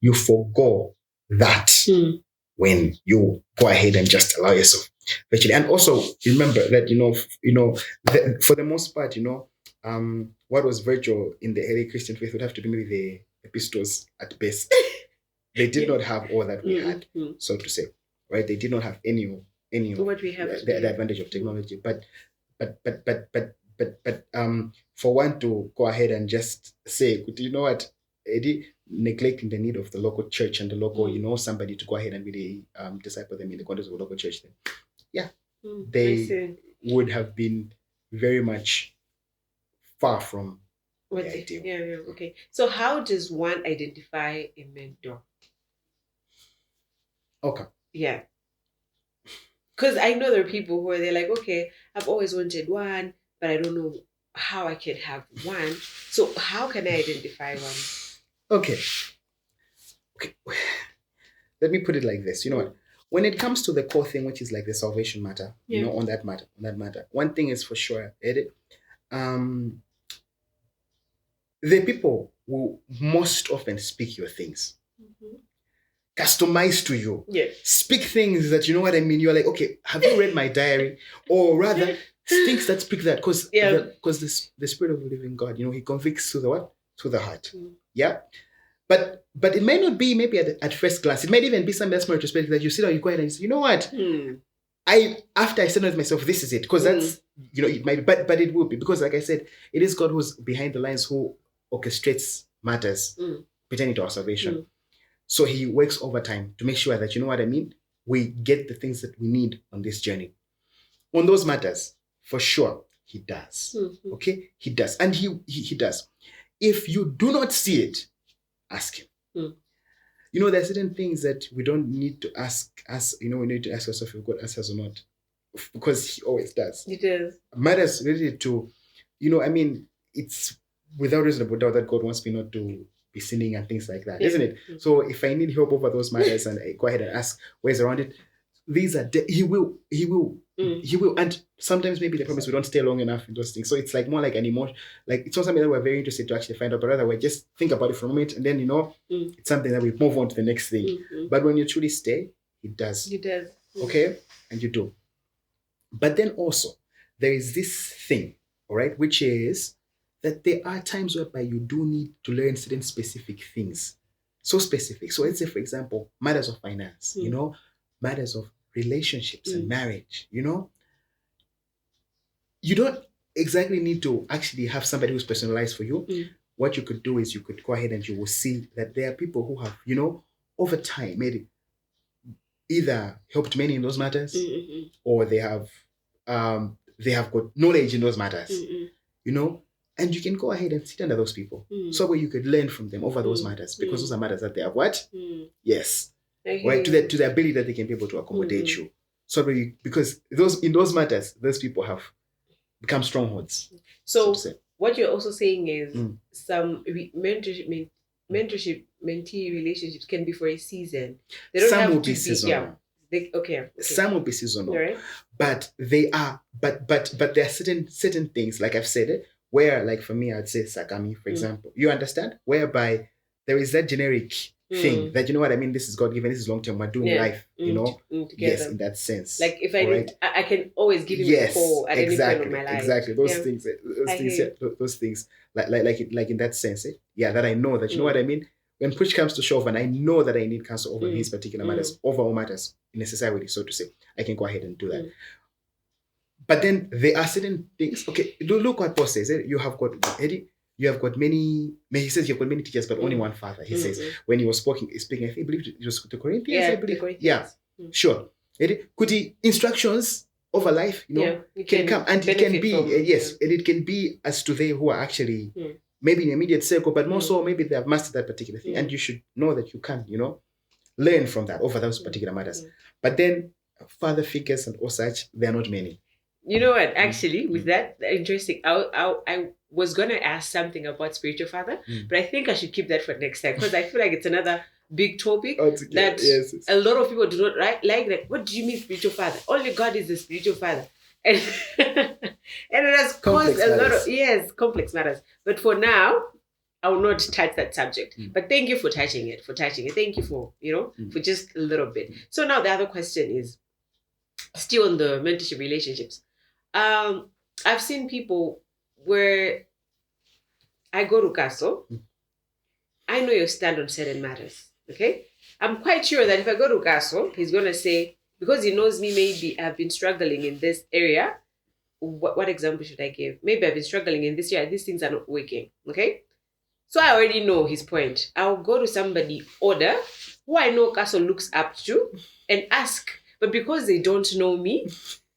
You forego that when you go ahead and just allow yourself virtually. And also remember that for the most part, what was virtual in the early Christian faith would have to be maybe the epistles at best. They did not have all that we had, so to say, right? They did not have any what we have the advantage of technology, but for one to go ahead and just say, you know what, Eddie, neglecting the need of the local church and the local, somebody to go ahead and really disciple them in the context of a local church, then they would have been very much far from the ideal. Yeah, okay. So how does one identify a mentor? Okay. Yeah. Because I know there are people who are there like, okay, I've always wanted one, but I don't know how I can have one. So how can I identify one? Okay. Let me put it like this. You know what? When it comes to the core thing, which is like the salvation matter, on that matter, one thing is for sure, Edith, the people will most often speak your things. Customized to you. Speak things that, you know what I mean? You're like, okay, have you read my diary? Or rather, things that speak that. Because the Spirit of the living God, he convicts to the what? To the heart. Yeah? But it may not be maybe at first glance. It might even be something that's more retrospective that you sit down, you go ahead and say, you know what? After I said with myself, this is it. Because that's, it might be, but it will be. Because like I said, it is God who's behind the lines who orchestrates matters pertaining to our salvation. So he works overtime to make sure that, you know what I mean, we get the things that we need on this journey. On those matters, for sure, he does. Okay? He does. And he does. If you do not see it, ask him. There are certain things that we don't need to ask us, we need to ask ourselves if God answers or not. Because he always does. He does. Matters related to, it's without reasonable doubt that God wants me not to be sinning and things like that, isn't it? So if I need help over those matters and I go ahead and ask ways around it, these are he will, and sometimes maybe the problem is we don't stay long enough in those things. So it's like more like an emotion, like it's not something that we're very interested to actually find out, but rather we just think about it for a moment and then it's something that we move on to the next thing. But when you truly stay, it does. Okay, and you do. But then also there is this thing, all right, which is that there are times whereby you do need to learn certain specific things. So specific. So let's say, for example, matters of finance, matters of relationships and marriage, you don't exactly need to actually have somebody who's personalized for you. What you could do is you could go ahead and you will see that there are people who have, over time made either helped many in those matters or they have got knowledge in those matters, and you can go ahead and sit under those people. So where you could learn from them over those matters, because those are matters that they have what? Yes. Right, to the ability that they can be able to accommodate you. So because in those matters, those people have become strongholds. So what you're also saying is some mentorship mentee relationships can be for a season. They don't have to be seasonal. Okay. Some will be seasonal, right? But they are. But there are certain things, like I've said, where, like for me, I'd say Sakami, for example. You understand? Whereby there is that generic thing that, you know what I mean, this is God given, this is long term, we're doing life, yes, in that sense. Like if I can always give him a call at any point of my life. Exactly. Those things, like in that sense, that I know that, you know what I mean, when push comes to shove and I know that I need counsel over these particular matters, over all matters in a society, so to say, I can go ahead and do that. But then there are certain things. Okay, look what Paul says. You have got Eddie. you have got many. He says you've got many teachers, but only one father. He says when he was speaking, I think, I believe it was the Corinthians. I believe. Sure. Could he instructions over life? It can come, and it can be and it can be as to they who are actually maybe in immediate circle, but more so maybe they have mastered that particular thing, and you should know that you can, learn from that over those particular matters. But then father figures and all such, they are not many. You know what? Actually, with that, interesting. I was gonna ask something about spiritual father, but I think I should keep that for next time because I feel like it's another big topic that a lot of people do not like. Like, what do you mean spiritual father? Only God is the spiritual father, and and it has caused a lot of complex matters. But for now, I will not touch that subject. But thank you for touching it. Thank you for for just a little bit. So now the other question is still on the mentorship relationships. I've seen people where I go to Kaso, I know your stand on certain matters. Okay, I'm quite sure that if I go to Kaso, he's gonna say, because he knows me, maybe I've been struggling in this area. What example should I give? Maybe I've been struggling in this area. These things are not working. Okay, so I already know his point. I'll go to somebody older who I know Kaso looks up to and ask, but because they don't know me,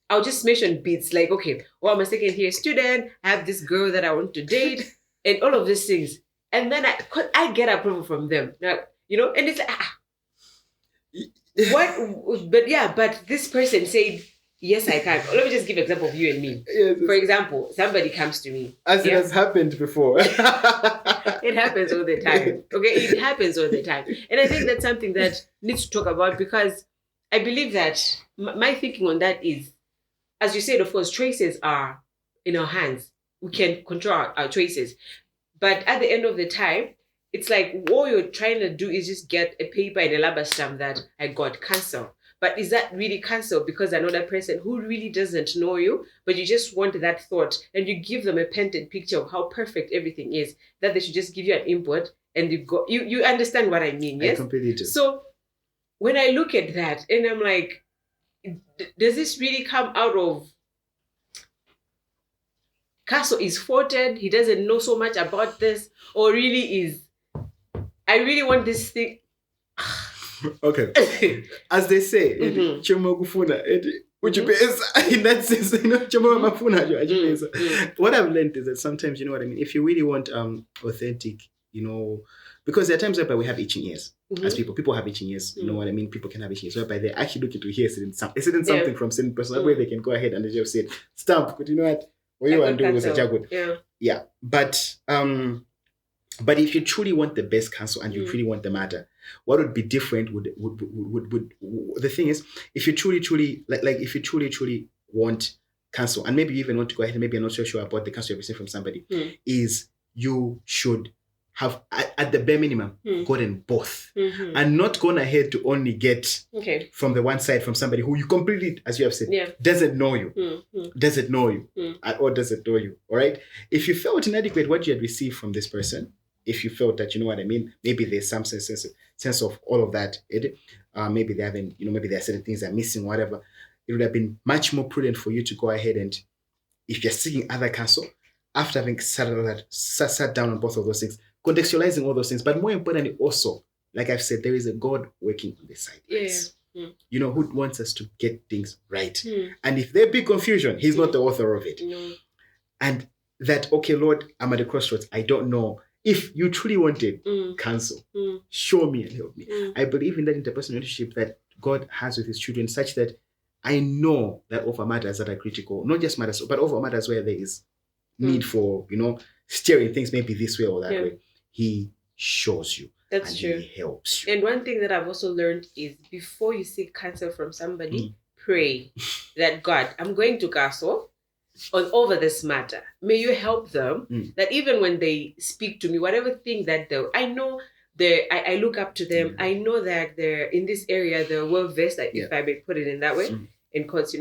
I'll just mention bits like, okay, well, I'm a second year student. I have this girl that I want to date, and all of these things. And then I get approval from them. Now, and it's what? But this person said, yes, I can. Let me just give an example of you and me. Yes. For example, somebody comes to me. As it has happened before. It happens all the time. Okay, it happens all the time. And I think that's something that needs to talk about because I believe that my thinking on that is, as you said, of course, choices are in our hands. We can control our choices. But at the end of the time, it's like all you're trying to do is just get a paper and a rubber stamp that I got cancelled. But is that really cancelled because another person who really doesn't know you, but you just want that thought and you give them a painted picture of how perfect everything is, that they should just give you an input and you understand what I mean, yes? I completely do. So when I look at that and I'm like, does this really come out of Kaso is faulted, he doesn't know so much about this, or really is, I really want this thing. Okay. As they say, in that sense, what I've learned is that sometimes, you know what I mean, if you really want authentic, because there are times whereby we have itching ears. As people have itching ears, you know what I mean? People can have itching ears, whereby they actually looking to hear something from certain person. That way they can go ahead and they just say, stamp, but you know what? What you want to do was a jaguar. Yeah. But if you truly want the best counsel and you really want the matter, what would be different would the thing is, if you truly if you truly want counsel, and maybe you even want to go ahead and maybe you're not so sure about the counsel you've received from somebody, is you should have at the bare minimum gotten both, and not gone ahead to only get from the one side from somebody who you completely, as you have said, doesn't know you, or doesn't know you. All right. If you felt inadequate what you had received from this person, if you felt that, you know what I mean, maybe there's some sense of all of that, maybe they haven't, maybe there are certain things that are missing, whatever. It would have been much more prudent for you to go ahead and, if you're seeking other counsel, after having sat down on both of those things, contextualizing all those things, but more importantly also, like I've said, there is a God working on the sidelines. Who wants us to get things right. And if there be confusion, he's not the author of it. And that, okay, Lord, I'm at a crossroads. I don't know. If you truly wanted counsel, show me and help me. I believe in that interpersonal relationship that God has with his children, such that I know that over matters that are critical, not just matters, but over matters where there is need for, steering things maybe this way or that way, he shows you. That's true. He helps you. And one thing that I've also learned is before you seek counsel from somebody, pray that God, I'm going to Kaso over this matter. May you help them that even when they speak to me, whatever thing that I know I look up to them. I know that they're in this area, they're well versed, if I may put it in that way, in quotes,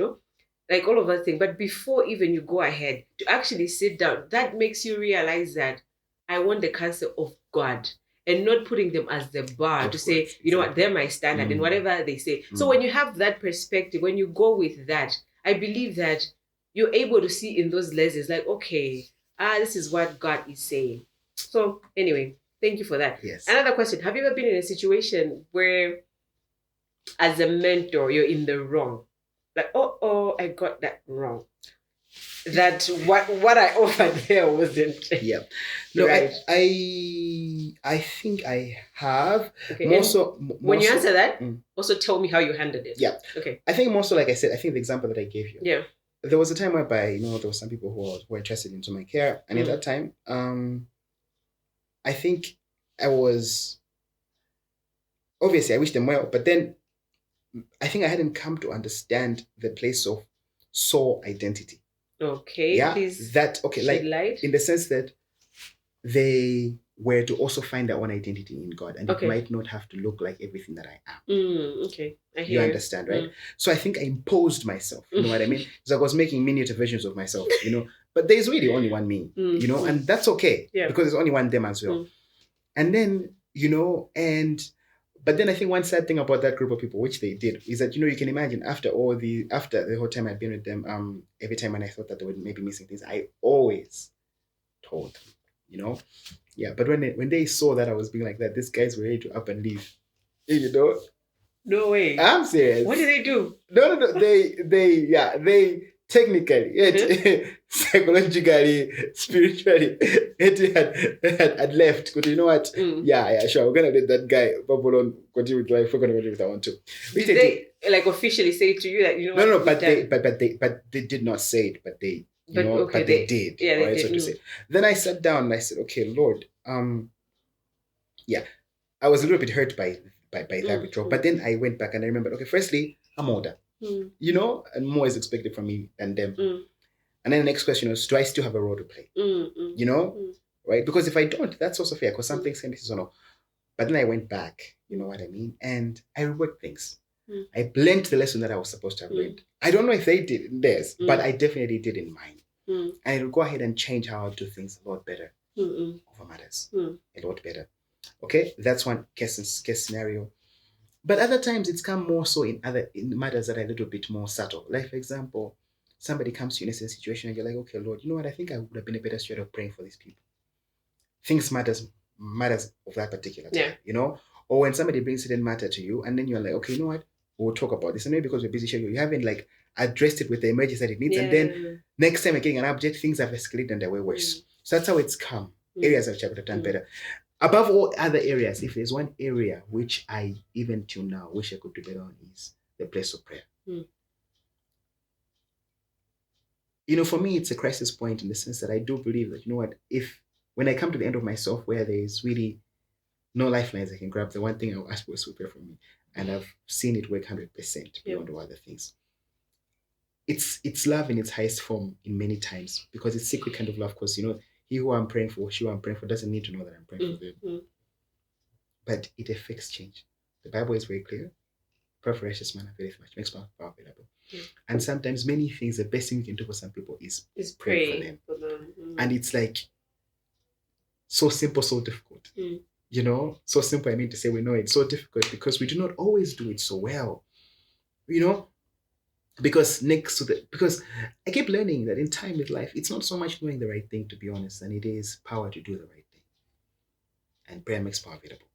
like all of that thing. But before even you go ahead to actually sit down, that makes you realize that I want the counsel of God and not putting them as the bar to say, you know what, they're my standard and whatever they say. So when you have that perspective, when you go with that, I believe that you're able to see in those lenses like, okay, this is what God is saying. So anyway, thank you for that. Yes. Another question: have you ever been in a situation where, as a mentor, you're in the wrong? Like, oh, I got that wrong. That what I offered there wasn't. Yeah. No, right. I think I have. Okay. More And so, when you answer that, Mm. also tell me how you handled it. Yeah. Okay. I think more so, like I said, I think the example that I gave you. Yeah. There was a time whereby, there were some people who were interested into my care. And at that time, I think I was, obviously I wish them well, but then I think I hadn't come to understand the place of soul identity. Okay. Yeah. Please. Like light. in the sense that they were to also find their own identity in God, and it might not have to look like everything that I am. Okay, I You hear. understand, right? So I think I imposed myself. You know what I mean? It's like I was making miniature versions of myself. But there's really only one me. And that's okay. Yeah. Because there's only one them as well. And then but then I think one sad thing about that group of people, which they did, is that you can imagine after the whole time I'd been with them, every time when I thought that they were maybe missing things, I always told them. Yeah, but when they saw that I was being like that, these guys were ready to up and leave. No way. I'm serious. What did they do? No. They technically, psychologically, spiritually, had left. Because you know what? Yeah, sure. We're gonna let that guy Babylon continue with life. We're gonna go with I want to. Did they like officially say to you that No, but they did not say it, but they. But they did. Yeah, right, so to say. Then I sat down and I said, "Okay, Lord, yeah, I was a little bit hurt by that withdrawal, but then I went back and I remembered, okay, firstly, I'm older, and more is expected from me than them. And then the next question was, do I still have a role to play? Right? Because if I don't, that's also fair, because some things can be seasonal. But then I went back, you know what I mean, and I reworked things. I blend the lesson that I was supposed to have learned. I don't know if they did in theirs, but I definitely did in mine. And it'll go ahead and change how I do things a lot better over matters. A lot better. Okay, that's one case scenario. But other times it's come more so in matters that are a little bit more subtle. Like, for example, somebody comes to you in a situation and you're like, okay, Lord, you know what? I think I would have been a better steward of praying for these people. Things matters of that particular time, Or when somebody brings it in matter to you and then you're like, okay, you know what? We'll talk about this. And maybe because we're busy, you haven't like addressed it with the emergency that it needs. And then next time you're getting an object, things have escalated and they were worse. So that's how it's come. Areas which I would have done better. Above all other areas, if there's one area which I, even till now, wish I could do better on, is the place of prayer. For me, it's a crisis point in the sense that I do believe that, when I come to the end of myself where there is really no lifelines I can grab, the one thing I'll ask for is to pray for me. And I've seen it work 100% beyond all other things. It's love in its highest form in many times, because it's secret kind of love, because, he who I'm praying for, she who I'm praying for doesn't need to know that I'm praying for them. But it affects change. The Bible is very clear. Pray for righteous man availeth much, makes power available. And sometimes many things, the best thing we can do for some people is pray for them. And it's like so simple, so difficult. So simple, I mean to say, we know it's so difficult because we do not always do it so well. Because I keep learning that in time with life, it's not so much knowing the right thing, to be honest, than it is power to do the right thing. And prayer makes power available.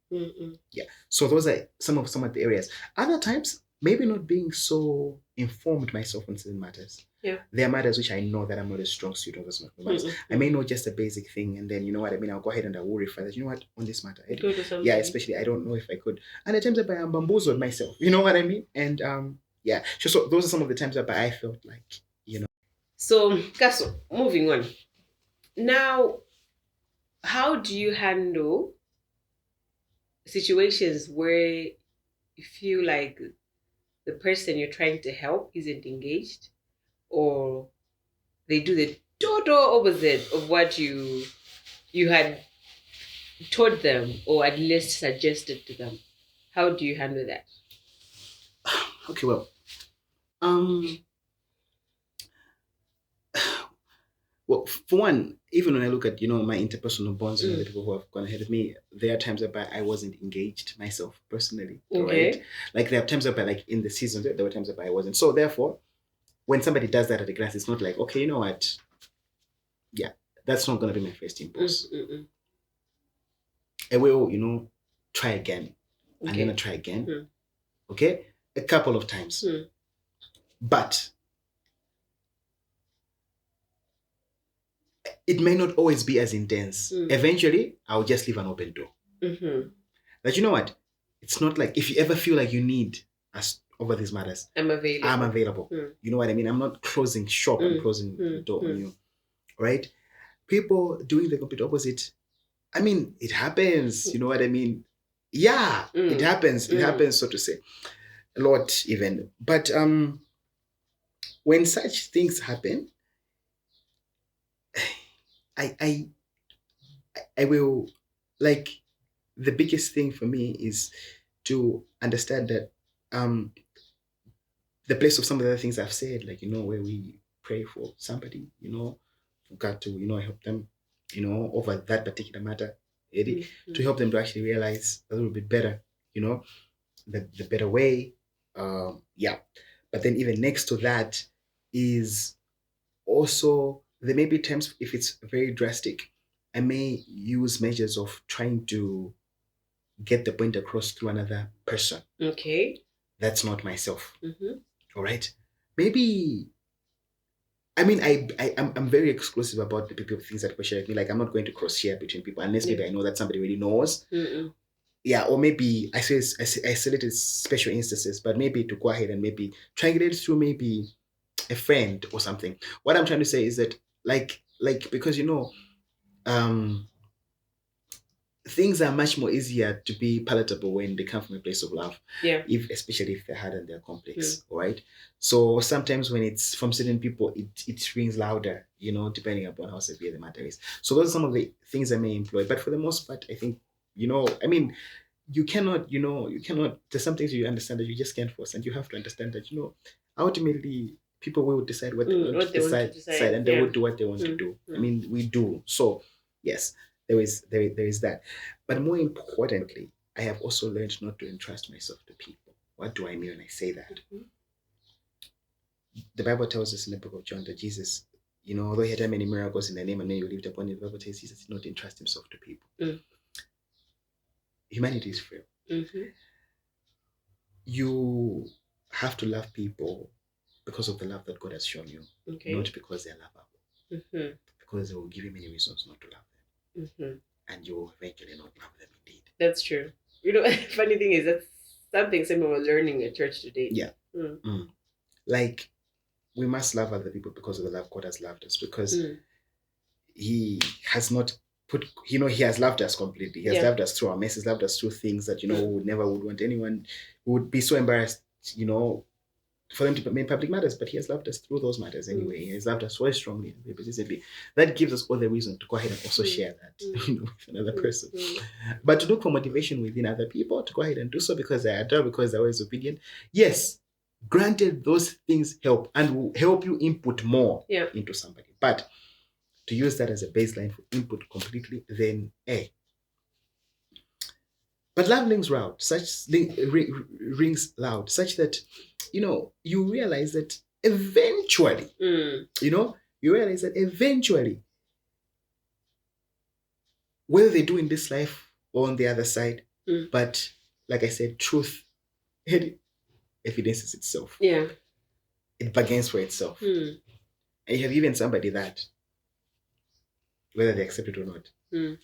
Yeah. So those are some of the areas. Other times, maybe not being so informed myself on certain matters. Yeah. There are matters which I know that I'm not a strong student of those matters. I may know just a basic thing, and then you know what I mean, I'll go ahead and I will refer that, on this matter. Especially I don't know if I could. And at times I'm bamboozled myself. You know what I mean? And yeah. So those are some of the times that I felt like, So, Kaso, moving on. Now, how do you handle situations where you feel like the person you're trying to help isn't engaged, or they do the total opposite of what you had taught them or at least suggested to them? How do you handle that? Okay, well, well, for one, even when I look at, my interpersonal bonds with the people who have gone ahead of me, there are times whereby I wasn't engaged myself personally, right? Like there are times whereby, like in the season, there were times whereby I wasn't. So therefore, when somebody does that at a glance, it's not like, okay, you know what? Yeah, that's not going to be my first impulse. I will, try again. Okay. And then I try again. Okay? A couple of times. But it may not always be as intense. Eventually, I'll just leave an open door. But you know what? It's not like if you ever feel like you need us over these matters, I'm available. You know what I mean? I'm not closing shop. I'm closing the door on you. Right? People doing the complete opposite. I mean, it happens. You know what I mean? Yeah, it happens. It happens, so to say. A lot even. But when such things happen, I will, like, the biggest thing for me is to understand that the place of some of the other things I've said, like, where we pray for somebody, we've got to, help them, over that particular matter, Eddie, to help them to actually realize a little bit better, the better way. Yeah. But then even next to that is also, there may be times if it's very drastic, I may use measures of trying to get the point across through another person. Okay. That's not myself. All right. Maybe, I mean, I'm very exclusive about the people things that people share with me. Like, I'm not going to cross share between people unless maybe I know that somebody really knows. Yeah, or maybe I selected special instances, but maybe to go ahead and maybe triangulate through maybe a friend or something. What I'm trying to say is that, like because things are much more easier to be palatable when they come from a place of love. Yeah. Especially if they're hard and they're complex. Right? So sometimes when it's from certain people, it rings louder, depending upon how severe the matter is. So those are some of the things I may employ. But for the most part, I think, I mean, you cannot, there's some things you understand that you just can't force. And you have to understand that, ultimately people will decide what they want to decide, and they will do what they want to do. I mean, we do. So yes, there is that. But more importantly, I have also learned not to entrust myself to people. What do I mean when I say that? The Bible tells us in the book of John that Jesus, although he had done many miracles in the name and many believed upon him, the Bible tells Jesus did not entrust himself to people. Humanity is frail. You have to love people because of the love that God has shown you, not because they're lovable. Because they will give you many reasons not to love them. And you will eventually not love them indeed. That's true. Funny thing is, that's something someone was learning at church today. Yeah. Like, we must love other people because of the love God has loved us, because he has not he has loved us completely. He has loved us through our messes, loved us through things that, we would never would want anyone, who would be so embarrassed, for them to make public matters, but he has loved us through those matters anyway. He has loved us so strongly and persistently. That gives us all the reason to go ahead and also share that, with another person. But to look for motivation within other people, to go ahead and do so because they adore, because they're always obedient. Yes, granted, those things help and will help you input more into somebody. But to use that as a baseline for input completely, then but love rings loud, rings loud, such that, you realize that eventually, whether they do in this life or on the other side, but like I said, truth evidences itself. Yeah. It bargains for itself. And you have given somebody that, whether they accept it or not, the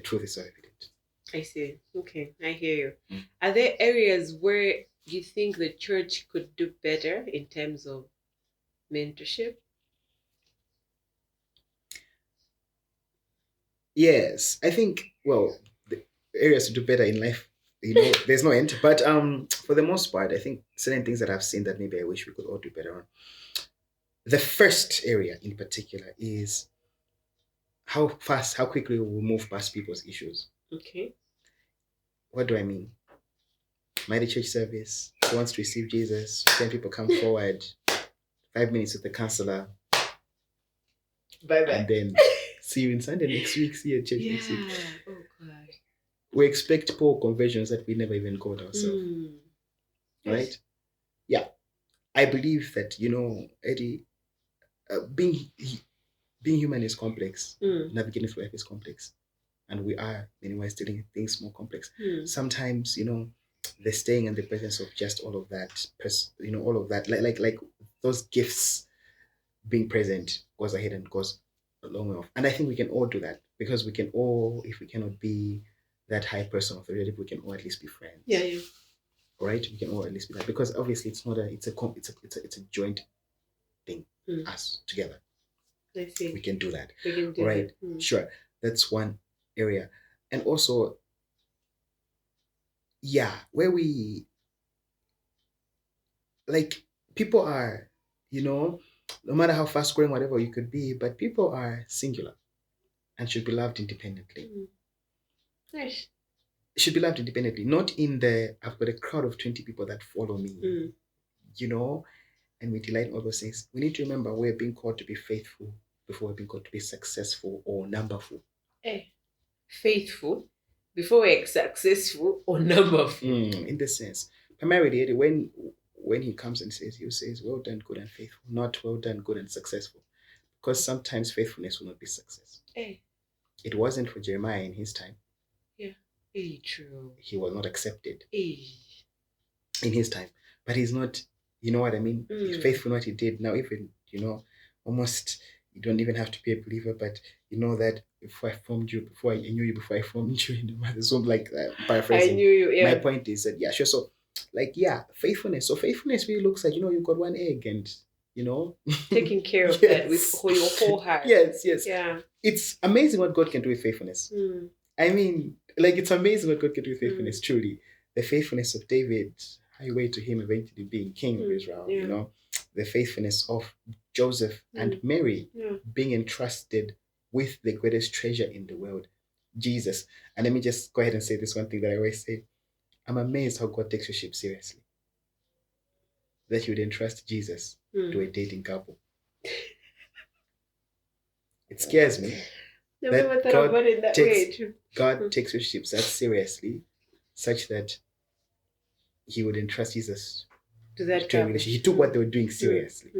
truth is so evident. I see. Okay, I hear you. Are there areas where you think the church could do better in terms of mentorship? Yes, I think, well, the areas to do better in life, there's no end. But for the most part, I think certain things that I've seen that maybe I wish we could all do better on. The first area in particular is how quickly we move past people's issues. Okay. What do I mean? Mighty church service, who wants to receive Jesus, 10 people come forward, 5 minutes with the counselor. Bye-bye. And then see you in Sunday next week, see you at church next week. Oh, God. We expect poor conversions that we never even called ourselves. Right? Yeah. I believe that, Eddie, being human is complex. Navigating through life is complex. and we are in ways doing things more complex. Sometimes, the staying in the presence of just all of that, all of that, like those gifts being present goes ahead and goes a long way off. And I think we can all do that, because we can all, if we cannot be that high person authoritative, we can all at least be friends. Yeah, yeah. Right? We can all at least be that, because obviously it's not it's a joint thing. Us together. I see. We can do that. We can do right? it. Sure. That's one area. And also, yeah, where we like people are, no matter how fast growing, whatever you could be, but people are singular and should be loved independently. Nice. Should be loved independently, not in the I've got a crowd of 20 people that follow me, and we delight in all those things. We need to remember we're being called to be faithful before we're being called to be successful or numberful. Faithful before we're successful or numberful. In this sense, primarily, when he comes and says, you says, well done, good and faithful, not well done, good and successful. Because sometimes faithfulness will not be success. It wasn't for Jeremiah in his time. Yeah. True. He was not accepted in his time. But he's not, you know what I mean? He's faithful in what he did. Now, even, almost you don't even have to be a believer, but you know that before I formed you, before I knew you, before I formed you in the mother's womb, like paraphrasing. I knew you, yeah. My point is that, yeah, sure. So, faithfulness. So faithfulness really looks like, you've got one egg and, taking care of that with your whole heart. Yes. Yeah. It's amazing what God can do with faithfulness. I mean, it's amazing what God can do with faithfulness, truly. The faithfulness of David, highway to him eventually being king of Israel, the faithfulness of Joseph and Mary being entrusted with the greatest treasure in the world, Jesus. And let me just go ahead and say this one thing that I always say. I'm amazed how God takes your ship seriously. That you would entrust Jesus to a dating couple. It scares me. Never thought about it that way. God takes your ships that seriously, such that he would entrust Jesus to that a relationship. He took what they were doing seriously.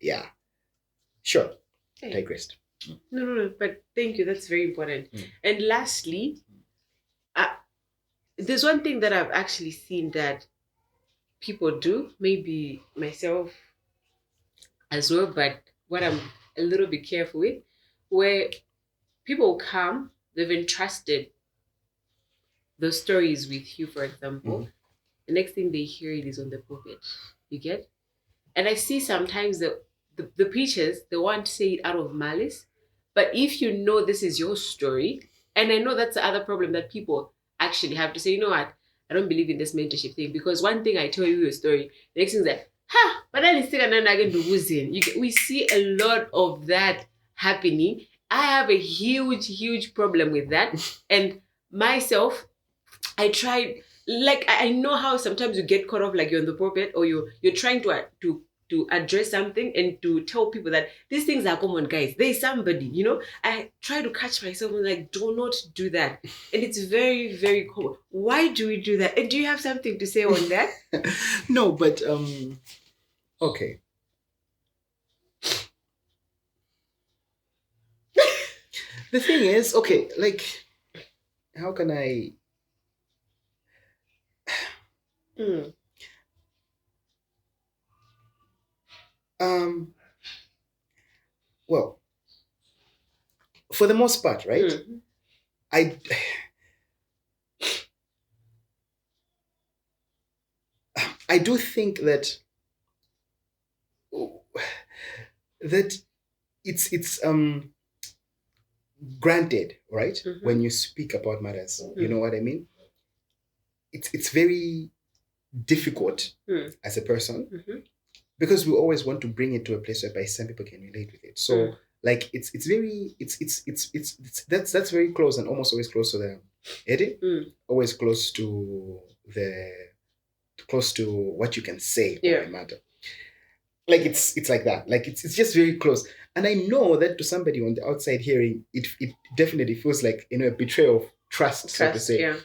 Yeah. Sure. Digressed. No, but thank you. That's very important. And lastly, there's one thing that I've actually seen that people do, maybe myself as well, but what I'm a little bit careful with, where people come, they've entrusted the stories with you, for example. The next thing they hear it is on the pulpit. You get? And I see sometimes the preachers, they want to say it out of malice. But if you know this is your story, and I know that's the other problem that people actually have to say, you know what, I don't believe in this mentorship thing. Because one thing I tell you your story, the next thing is that, but then it's we see a lot of that happening. I have a huge problem with that. And myself, I tried, I know how sometimes you get caught off, like you're on the pulpit or you're trying to address something and to tell people that these things are common, guys. There's somebody, I try to catch myself and do not do that. And it's very, very common. Why do we do that? And do you have something to say on that? No, but okay. The thing is, okay, how can I well, for the most part, right? I do think that it's granted, right? When you speak about matters, you know what I mean? It's very difficult as a person because we always want to bring it to a place whereby some people can relate with it. So that's very close and almost always close to the edit, always close to what you can say about a matter. It's like that. It's just very close. And I know that to somebody on the outside hearing, it definitely feels like a betrayal of trust, so to say. Yeah.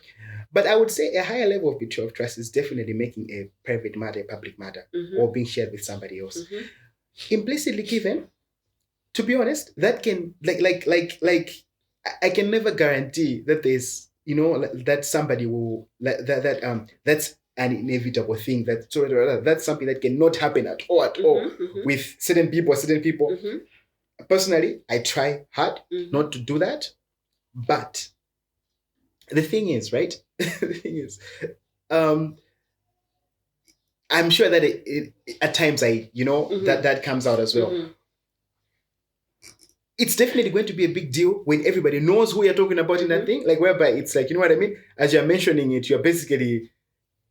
But I would say a higher level of betrayal of trust is definitely making a private matter a public matter or being shared with somebody else. Implicitly given, to be honest, that can I can never guarantee that there's, that somebody will, that's an inevitable thing, that's something that cannot happen at all with certain people. Personally, I try hard not to do that, but the thing is, right? The thing is, I'm sure that at times that comes out as well. It's definitely going to be a big deal when everybody knows who you're talking about in that thing, like whereby it's like, you know what I mean? As you're mentioning it, you're basically,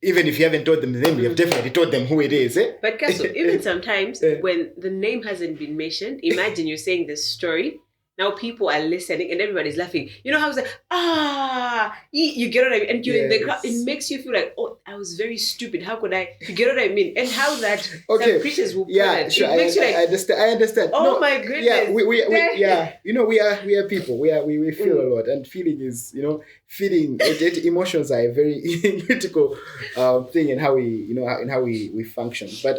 even if you haven't told them the name, you have definitely told them who it is. But Kaso, even sometimes when the name hasn't been mentioned, imagine you're saying this story. Now people are listening and everybody's laughing. You know how it's like, you get what I mean? And you're in the crowd, it makes you feel like, oh, I was very stupid. How could I? You get what I mean? And how that some Christians will put it. Sure, It makes you like, I understand. Oh my goodness. Yeah, we are people. We feel a lot, and feeling is, feeling emotions are a very critical thing in how we function. But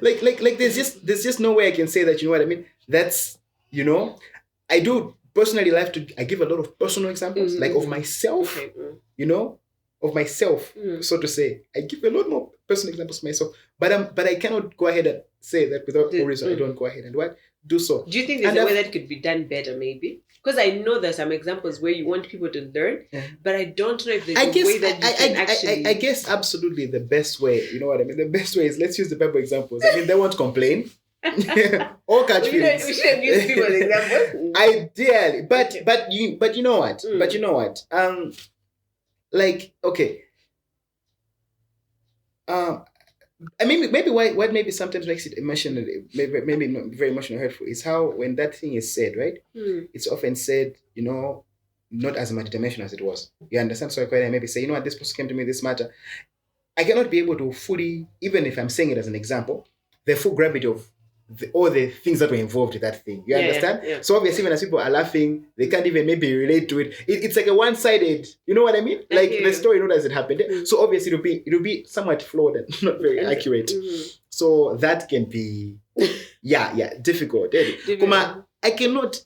like there's just no way I can say that, you know what I mean? That's, I do personally I give a lot of personal examples, like of myself, of myself, so to say. I give a lot more personal examples of myself, but I cannot go ahead and say that without no reason. I don't go ahead and do so. Do you think there's a way that could be done better, maybe? Because I know there's some examples where you want people to learn, but I don't know if there's a way that you can actually... I guess absolutely the best way, you know what I mean? The best way is, let's use the Bible examples. I mean, they won't complain. Or catch feelings. We shouldn't use people's examples. Ideally. But you know what? But you know what? Like, okay. I mean, maybe what maybe sometimes makes it emotional, maybe not very emotional, hurtful, is how when that thing is said, right? It's often said, not as much dimension as it was. You understand? So I maybe say, you know what, this person came to me this matter. I cannot be able to fully, even if I'm saying it as an example, the full gravity of all the things that were involved in that thing. You understand? Yeah. So obviously, when as people are laughing, they can't even maybe relate to it. It's like a one-sided, you know what I mean? Like the story, not as it happened. So obviously, it'll be somewhat flawed and not very accurate. So that can be, difficult. I cannot,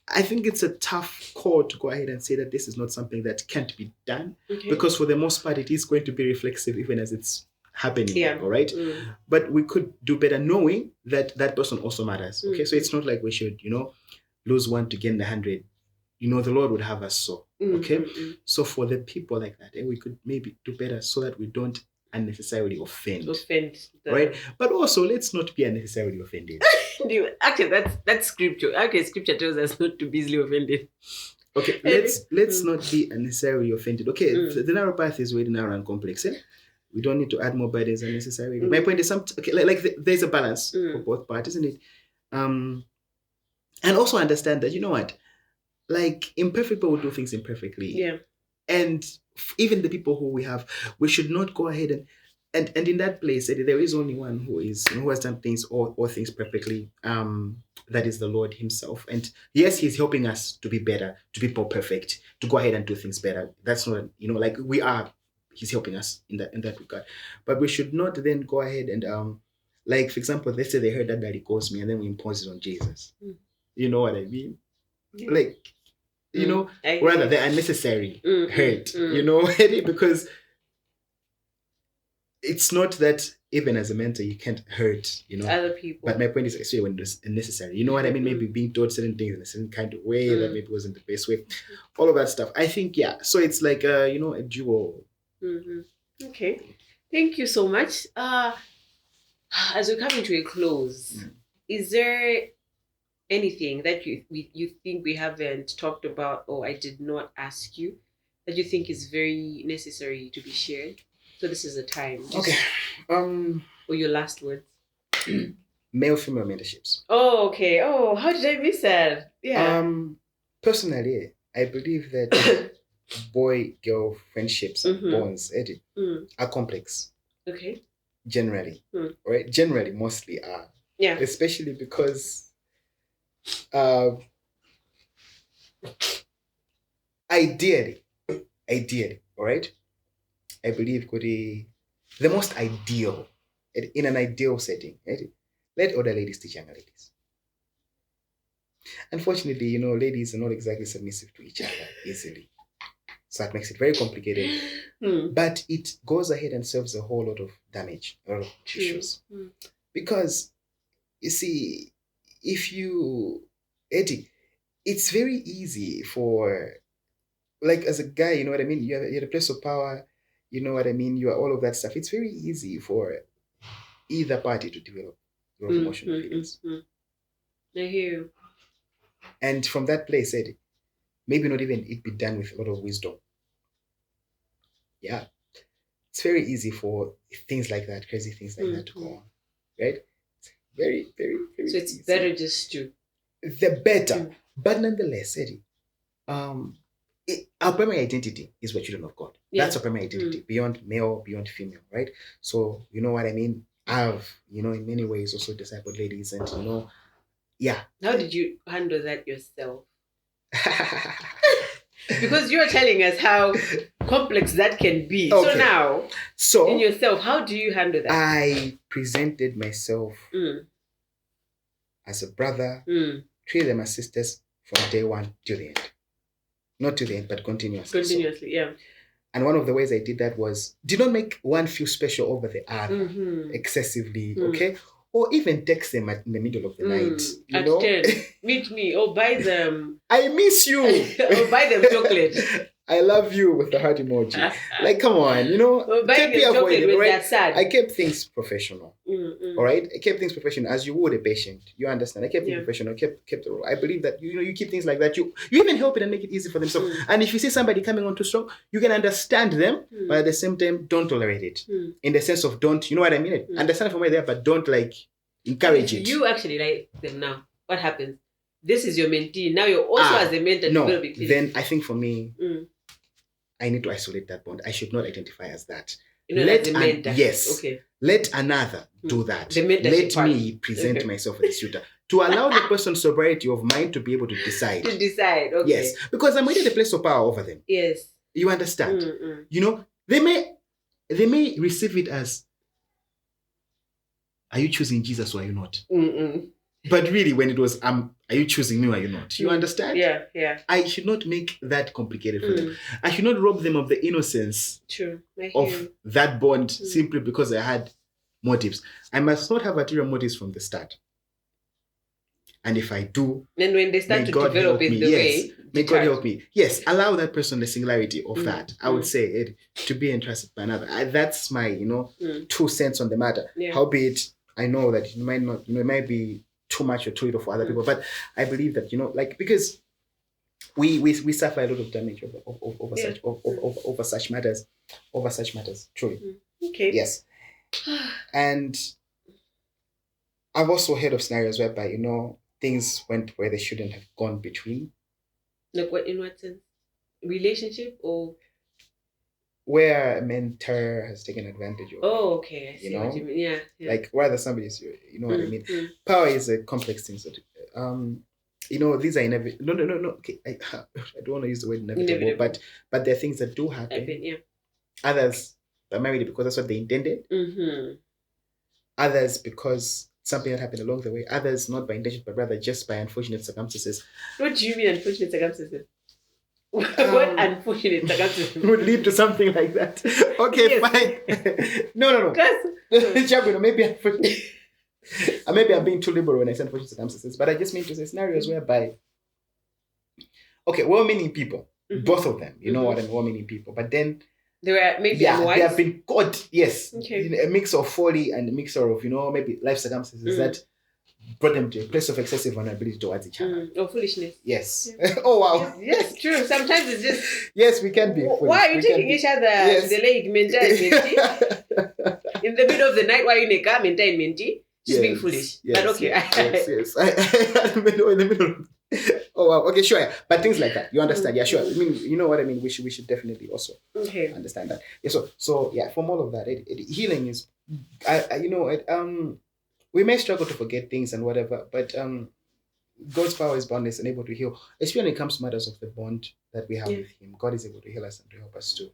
I think it's a tough call to go ahead and say that this is not something that can't be done, because for the most part, it is going to be reflexive even as it's happening. All right. But we could do better knowing that that person also matters. Okay. So it's not like we should, lose one to gain 100. The Lord would have us so. Okay. So for the people like that, we could maybe do better so that we don't unnecessarily offend. Right. But also, let's not be unnecessarily offended. Actually, that's scripture. Okay, scripture tells us not to be easily offended. Okay, let's not be unnecessarily offended. Okay, the narrow path is very narrow and complex. We don't need to add more burdens unnecessarily. My point is, there's a balance for both parties, isn't it? And also understand that, you know what, like imperfect people will do things imperfectly. Yeah. And even the people who we should not go ahead and in that place, there is only one who has done things all things perfectly. That is the Lord Himself. And yes, He's helping us to be better, to be more perfect, to go ahead and do things better. That's not, like we are. He's helping us in that regard. But we should not then go ahead and like, for example, let's say they heard that Daddy calls me and then we impose it on Jesus. You know what I mean? Yeah. Like, rather the unnecessary hurt, because it's not that even as a mentor you can't hurt, other people. But my point is actually when it's unnecessary. You know what I mean? Maybe being taught certain things in a certain kind of way that maybe wasn't the best way. All of that stuff. I think, so it's like a dual. Okay, thank you so much. As we're coming to a close, is there anything that you think we haven't talked about, or I did not ask you, that you think is very necessary to be shared? So this is the time. Okay. Or your last words. Male-female mentorships. Oh, okay. Oh, how did I miss that? Yeah. Personally, I believe that boy-girl friendships and bonds are complex. Okay. Generally. Right? Generally, mostly are. Yeah. Especially because ideally, all right? I believe the most ideal, in an ideal setting, right? Let older ladies teach younger ladies. Unfortunately, ladies are not exactly submissive to each other easily. So that makes it very complicated. But it goes ahead and serves a whole lot of damage, a lot of issues. Because, you see, Eddie, it's very easy for, like, as a guy, you know what I mean? You're at a place of power, you know what I mean? You are all of that stuff. It's very easy for either party to develop emotional feelings. I hear you. And from that place, Eddie, maybe not even it be done with a lot of wisdom. Yeah. It's very easy for things like that, crazy things like that to go on. Right? It's very, very, very So it's easy. better just to. The better. But nonetheless, Eddie, our primary identity is we're children of God. Yeah. That's our primary identity, beyond male, beyond female, right? So, you know what I mean? I've, in many ways also discipled ladies and, yeah. How did you handle that yourself? Because you're telling us how complex that can be. Okay. So in yourself, how do you handle that? I presented myself as a brother, treated them as sisters from day one to the end. Not to the end, but continuously. Continuously, yeah. And one of the ways I did that was, did not make one feel special over the other excessively, okay? Or even text them in the middle of the night. At 10, meet me, or buy them. I miss you. Or buy them chocolate. I love you with the heart emoji. Like, come on, Or buy them chocolate when they're sad. I kept things professional. All right? I kept things professional as you would a patient. You understand? I kept things professional. Kept the role. I believe that, you keep things like that. You even help it and make it easy for them. So, and if you see somebody coming on too strong, you can understand them, but at the same time, don't tolerate it. In the sense of don't, you know what I mean? Understand from where they are, but don't, like, encourage it. You actually like them now. What happens? This is your mentee. Now you're also as a mentor. No, then I think for me, I need to isolate that bond. I should not identify as that. Let mentor. Yes. Okay. Let another do that. Let me present myself as a tutor. To allow the person's sobriety of mind to be able to decide. To decide, okay. Yes. Because I'm already the place of power over them. Yes. You understand? They may receive it as, are you choosing Jesus or are you not? But really, when it was, are you choosing me or are you not? You understand? Yeah. I should not make that complicated for them. I should not rob them of the innocence of that bond simply because I had motives. I must not have ulterior motives from the start. And if I do, then when they start to develop in the way, may God help me. Yes, allow that person the singularity of that. I would say to be entrusted by another. That's my, 2 cents on the matter. Yeah. Howbeit, I know that it might not, it might be too much or too little for other people, but I believe that, because we suffer a lot of damage over such matters, truly. Okay. Yes. And I've also heard of scenarios whereby, things went where they shouldn't have gone between. Like what, in what sense? Relationship or? Where a mentor has taken advantage of. Oh, okay. I see what you mean. Yeah. Like whether somebody's, what I mean. Power is a complex thing. So, these are inevitable. No. Okay, I don't want to use the word inevitable, but there are things that do happen. Yeah. Others primarily because that's what they intended. Others because something that happened along the way. Others not by intention, but rather just by unfortunate circumstances. What do you mean unfortunate circumstances? What unfortunate circumstances would lead to something like that? Okay, fine. No. Maybe I'm being too liberal when I say unfortunate circumstances, but I just mean to say scenarios whereby, okay, well-meaning people, both of them, you know what I mean, well-meaning people, but then they were maybe they have been caught, yes, a mix of folly and a mixture of, maybe life circumstances that brought them to a place of excessive vulnerability towards each other. Or foolishness. Yes. Oh, wow. Yes, true. Sometimes it's just... Yes, we can be. Why are you taking each other to the leg, mentor and mentee? In the middle of the night, why are you in a car, mentor and mentee? Just being foolish. Yes, but okay. Yes. In the middle. Oh, wow. Okay, sure. But things like that. You understand? Yeah, sure. I mean, you know what I mean? We should definitely also understand that. Yeah, so yeah, from all of that, healing is... we may struggle to forget things and whatever, but God's power is boundless and able to heal, especially when it comes to matters of the bond that we have with Him. God is able to heal us and to help us to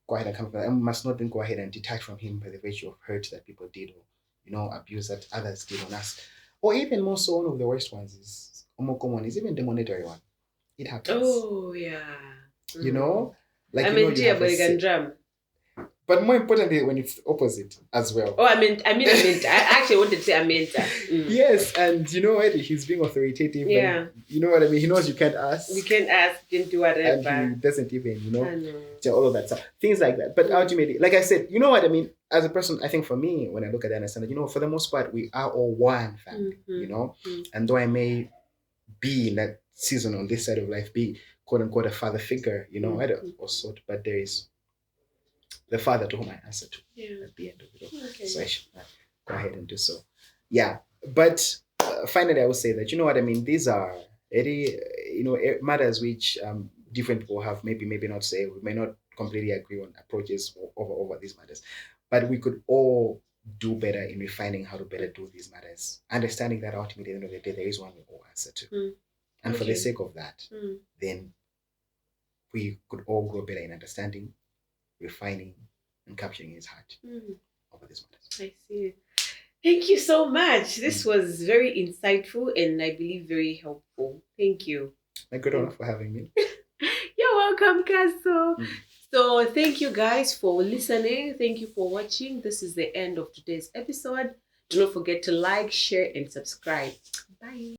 go ahead and come from that. And we must not then go ahead and detach from Him by the virtue of hurt that people did or, abuse that others did on us. Or even more so, one of the worst ones is more common is even the monetary one. It happens. Oh, yeah. You know, like I you know, mean, you have a and drum. but more importantly, when it's opposite as well. Oh, I mean, a mentor. I actually wanted to say a mentor. Yes, and you know what? He's being authoritative. Yeah. And you know what I mean? He knows you can't ask. You can't ask, you can do whatever. And he doesn't even, you know, I know. all of that stuff. Things like that. But ultimately, like I said, you know what I mean? As a person, I think for me, when I look at that, I understand that, you know, for the most part, we are all one family, you know? And though I may be in that season on this side of life, be quote unquote a father figure, you know, or sort, but there is the father to whom I answer to at the end of it all. Okay. So I should go ahead and do so. Yeah. But finally, I would say that, you know what I mean? These are very, you know, matters which different people have maybe not say, we may not completely agree on approaches over these matters, but we could all do better in refining how to better do these matters, understanding that ultimately at the end of the day, there is one we all answer to. And for the sake of that, then we could all grow better in understanding, refining, and capturing his heart over this matter. I see. Thank you so much. This was very insightful and I believe very helpful. Thank you. Good enough for having me. You're welcome, Kaso. So thank you guys for listening. Thank you for watching. This is the end of today's episode. Do not forget to like, share, and subscribe. Bye.